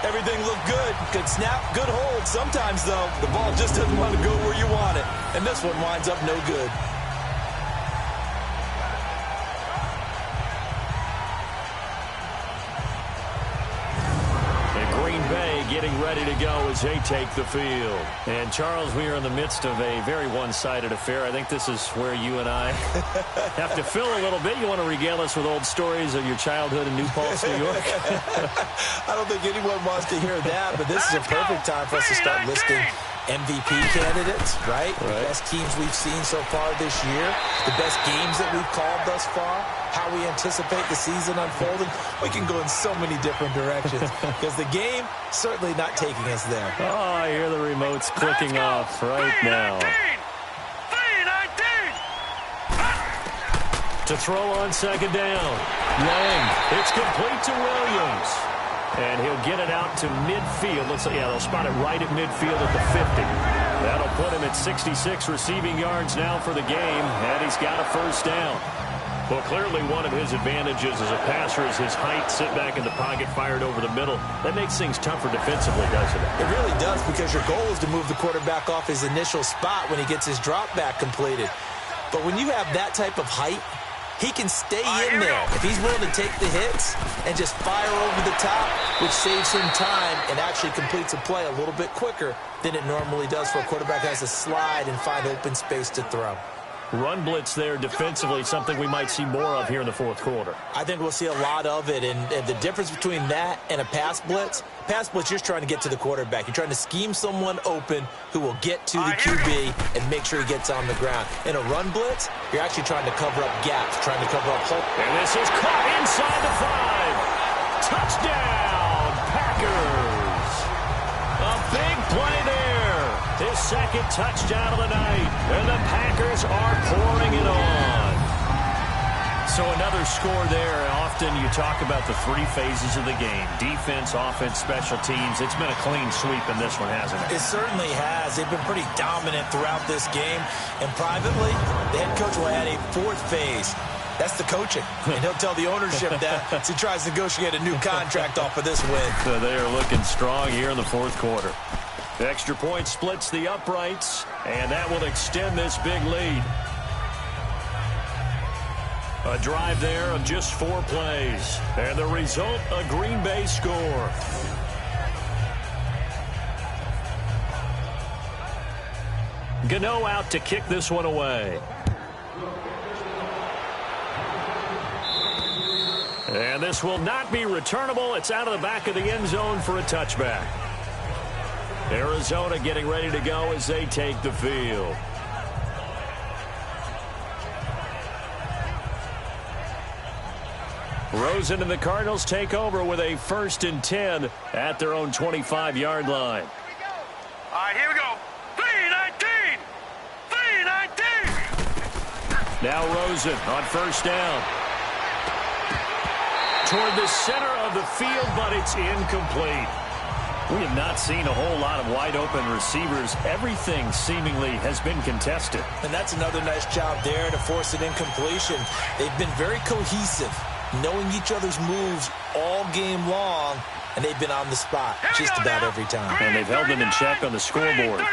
Speaker 2: Everything looked good. Good snap, good hold. Sometimes, though, the ball just doesn't want to go where you want it. And this one winds up no good.
Speaker 5: Getting ready to go as they take the field. And, Charles, we are in the midst of a very one-sided affair. I think this is where you and I have to fill a little bit. You want to regale us with old stories of your childhood in New Paltz, New York?
Speaker 2: I don't think anyone wants to hear that, but this is a perfect time for us to start listing MVP candidates, right? The best teams we've seen so far this year, the best games that we've called thus far, how we anticipate the season unfolding. We can go in so many different directions because the game certainly not taking us there.
Speaker 5: Oh, I hear the remotes clicking off right now.
Speaker 3: 319.
Speaker 5: To throw on 2nd down. Lang, it's complete to Williams. And he'll get it out to midfield. Looks like, yeah, they'll spot it right at midfield at the 50. That'll put him at 66 receiving yards now for the game, and he's got a 1st down. Well, clearly one of his advantages as a passer is his height. Sit back in the pocket, fired over the middle. That makes things tougher defensively, doesn't it?
Speaker 2: It really does, because your goal is to move the quarterback off his initial spot when he gets his drop back completed. But when you have that type of height, he can stay in there if he's willing to take the hits and just fire over the top, which saves him time and actually completes a play a little bit quicker than it normally does for a quarterback who has to slide and find open space to throw.
Speaker 5: run blitz there defensively, something we might see more of here in the fourth quarter.
Speaker 2: I think we'll see a lot of it, and the difference between that and a pass blitz, you're just trying to get to the quarterback. You're trying to scheme someone open who will get to the QB and make sure he gets on the ground. In a run blitz, you're actually trying to cover up gaps, trying to cover up holes.
Speaker 5: And this is caught inside the 5. Touchdown, Packers. A big play there. His second touchdown of the night. And the Packers are pouring it on. So another score there. Often you talk about the 3 phases of the game. Defense, offense, special teams. It's been a clean sweep in this one, hasn't it?
Speaker 2: It certainly has. They've been pretty dominant throughout this game. And privately, the head coach will add a 4th phase. That's the coaching. And he'll tell the ownership that as he tries to negotiate a new contract off of this win. So
Speaker 5: they are looking strong here in the fourth quarter. The extra point splits the uprights, and that will extend this big lead. A drive there of just 4 plays. And the result, a Green Bay score. Gano out to kick this one away. And this will not be returnable. It's out of the back of the end zone for a touchback. Arizona getting ready to go as they take the field. Rosen and the Cardinals take over with a 1st and 10 at their own 25-yard line.
Speaker 3: All right, here we go. 3-19. 3-19.
Speaker 5: Now Rosen on 1st down. Toward the center of the field, but it's incomplete. We have not seen a whole lot of wide-open receivers. Everything seemingly has been contested.
Speaker 2: And that's another nice job there to force an incompletion. They've been very cohesive, knowing each other's moves all game long, and they've been on the spot just about every time.
Speaker 5: And they've held them in check on the scoreboard.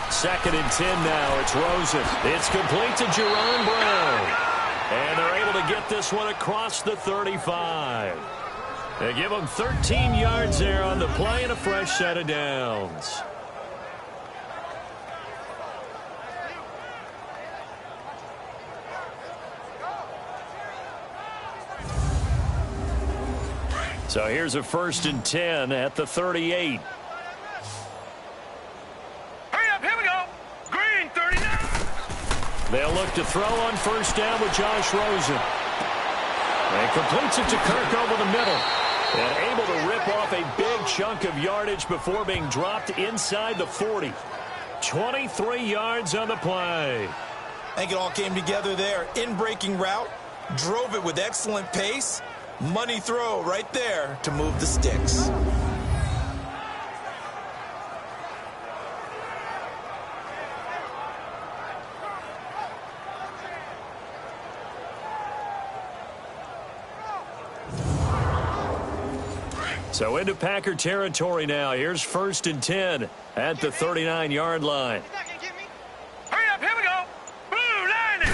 Speaker 5: 2nd and 10 now. It's Rosen. It's complete to Jerron Brown. And they're able to get this one across the 35. They give them 13 yards there on the play and a fresh set of downs. So here's a 1st and 10 at the 38.
Speaker 3: Hurry up, here we go. Green 39.
Speaker 5: They'll look to throw on 1st down with Josh Rosen. And completes it to Kirk over the middle. And able to rip off a big chunk of yardage before being dropped inside the 40. 23 yards on the play.
Speaker 2: I think it all came together there. In-breaking route, drove it with excellent pace. Money throw right there to move the sticks.
Speaker 5: So into Packer territory now. Here's 1st and 10 at the 39-yard line.
Speaker 3: Hurry up, here we go. Blue line.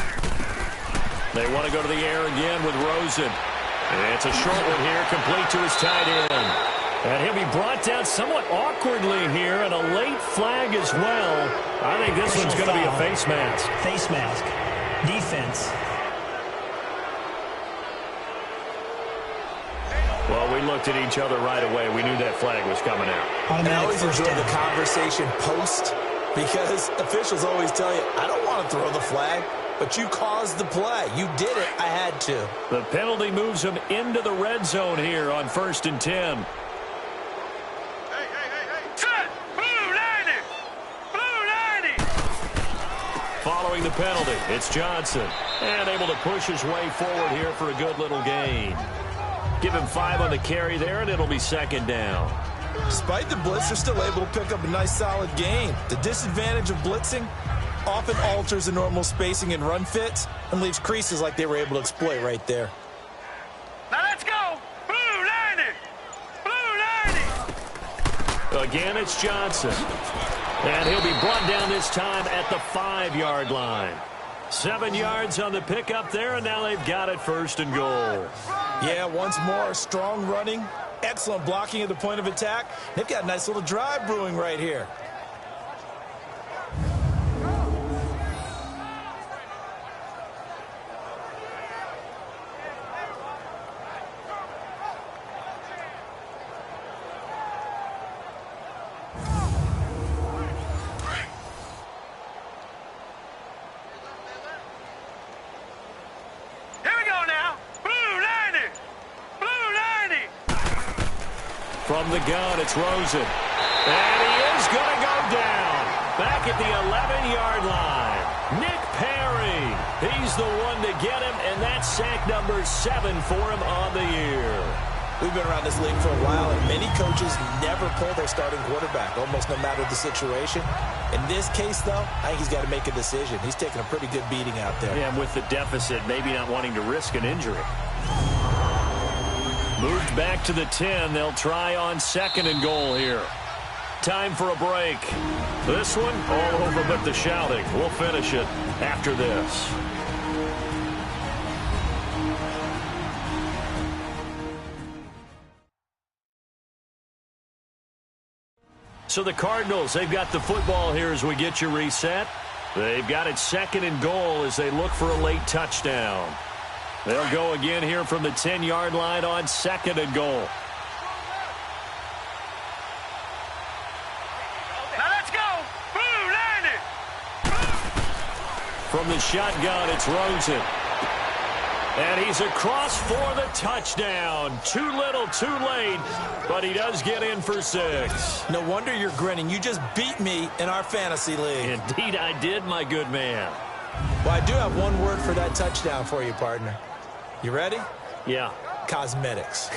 Speaker 5: They want to go to the air again with Rosen. It's a short one here, complete to his tight end. And he'll be brought down somewhat awkwardly here, and a late flag as well. I think this one's going to be a face mask.
Speaker 4: Face mask. Defense.
Speaker 5: Well, we looked at each other right away. We knew that flag was coming out.
Speaker 2: And I always enjoy the conversation post, because officials always tell you, I don't want to throw the flag, but you caused the play. You did it. I had to.
Speaker 5: The penalty moves them into the red zone here on 1st and 10.
Speaker 3: Set. Blue 90. Blue 90.
Speaker 5: Following the penalty, it's Johnson. And able to push his way forward here for a good little gain. Give him 5 on the carry there, and it'll be 2nd down.
Speaker 2: Despite the blitz, they're still able to pick up a nice, solid gain. The disadvantage of blitzing often alters the normal spacing and run fits and leaves creases like they were able to exploit right there.
Speaker 3: Now let's go. Blue 90. Blue 90.
Speaker 5: Again, it's Johnson. And he'll be brought down this time at the 5-yard line. 7 yards on the pickup there, and now they've got it 1st and goal.
Speaker 2: Yeah, once more, strong running, excellent blocking at the point of attack. They've got a nice little drive brewing right here.
Speaker 5: From the gun, it's Rosen. And he is going to go down. Back at the 11-yard line. Nick Perry. He's the one to get him, and that's sack number 7 for him on the year.
Speaker 2: We've been around this league for a while, and many coaches never pull their starting quarterback, almost no matter the situation. In this case, though, I think he's got to make a decision. He's taking a pretty good beating out there.
Speaker 5: Yeah, and with the deficit, maybe not wanting to risk an injury. Moved back to the 10. They'll try on 2nd and goal here. Time for a break. This one, all over but the shouting. We'll finish it after this. So the Cardinals, they've got the football here as we get you reset. They've got it 2nd and goal as they look for a late touchdown. They'll go again here from the 10-yard line on 2nd and goal.
Speaker 3: Now let's go. Boom, landed.
Speaker 5: From the shotgun, it's Rosen. And he's across for the touchdown. Too little, too late, but he does get in for 6.
Speaker 2: No wonder you're grinning. You just beat me in our fantasy league.
Speaker 5: Indeed I did, my good man.
Speaker 2: Well, I do have one word for that touchdown for you, partner. You ready?
Speaker 5: Yeah.
Speaker 2: Cosmetics.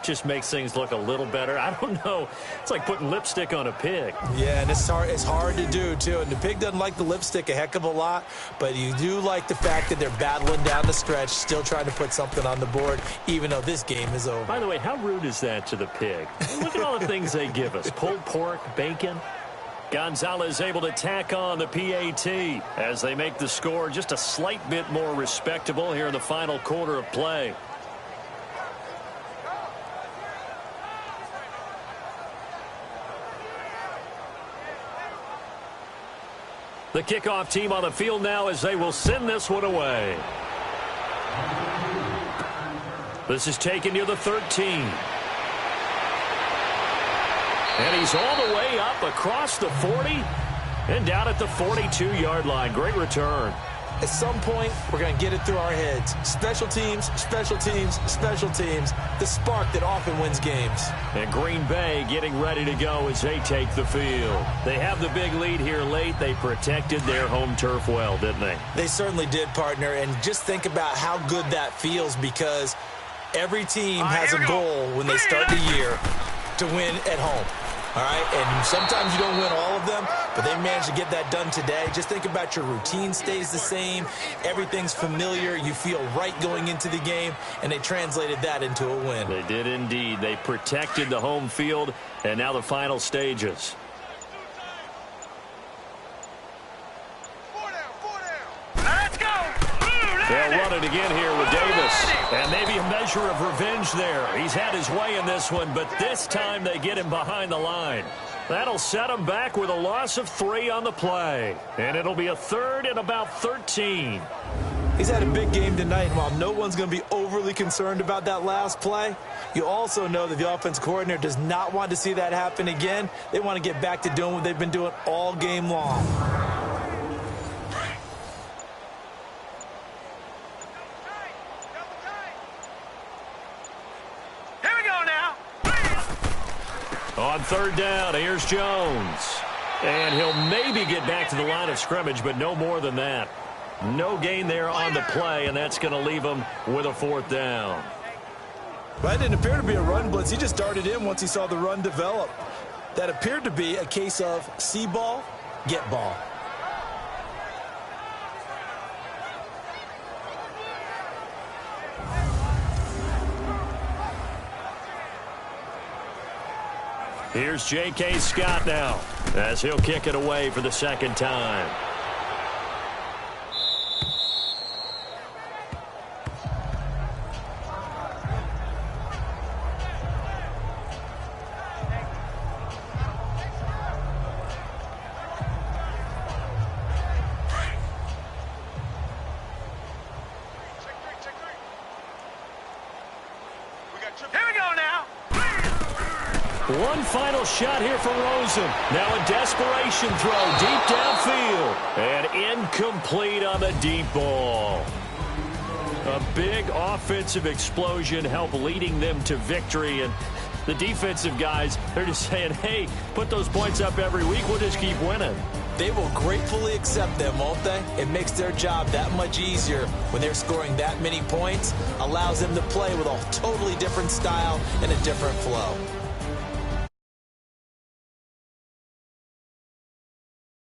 Speaker 5: Just makes things look a little better. I don't know. It's like putting lipstick on a pig.
Speaker 2: Yeah, and it's hard to do, too. And the pig doesn't like the lipstick a heck of a lot, but you do like the fact that they're battling down the stretch, still trying to put something on the board, even though this game is over.
Speaker 5: By the way, how rude is that to the pig? Look at all the things they give us. Pulled pork, bacon. Gonzalez able to tack on the PAT as they make the score just a slight bit more respectable here in the final quarter of play. The kickoff team on the field now as they will send this one away. This is taken near the 13. And he's all the way up across the 40 and down at the 42-yard line. Great return.
Speaker 2: At some point, we're going to get it through our heads. Special teams, special teams, special teams. The spark that often wins games.
Speaker 5: And Green Bay getting ready to go as they take the field. They have the big lead here late. They protected their home turf well, didn't they?
Speaker 2: They certainly did, partner. And just think about how good that feels because every team has a goal when they start the year to win at home. All right, and sometimes you don't win all of them, but they managed to get that done today. Just think about your routine stays the same. Everything's familiar. You feel right going into the game, and they translated that into a win.
Speaker 5: They did indeed. They protected the home field, and now the final stages.
Speaker 3: Let's go.
Speaker 5: They'll run it again here with Davis. And maybe a measure of revenge there. He's had his way in this one, but this time they get him behind the line. That'll set him back with a loss of 3 on the play. And it'll be a 3rd and about 13.
Speaker 2: He's had a big game tonight, and while no one's going to be overly concerned about that last play, you also know that the offense coordinator does not want to see that happen again. They want to get back to doing what they've been doing all game long.
Speaker 5: On 3rd down, here's Jones. And he'll maybe get back to the line of scrimmage, but no more than that. No gain there on the play, and that's going to leave him with a 4th down.
Speaker 2: But it didn't appear to be a run blitz. He just darted in once he saw the run develop. That appeared to be a case of see ball, get ball.
Speaker 5: Here's J.K. Scott now as he'll kick it away for the 2nd time.
Speaker 3: Here we go now.
Speaker 5: One final shot here for Rosen. Now a desperation throw deep downfield. And incomplete on the deep ball. A big offensive explosion helped leading them to victory. And The defensive guys, they're just saying, hey, put those points up every week. We'll just keep winning.
Speaker 2: They will gratefully accept them, won't they? It makes their job that much easier when they're scoring that many points. Allows them to play with a totally different style and a different flow.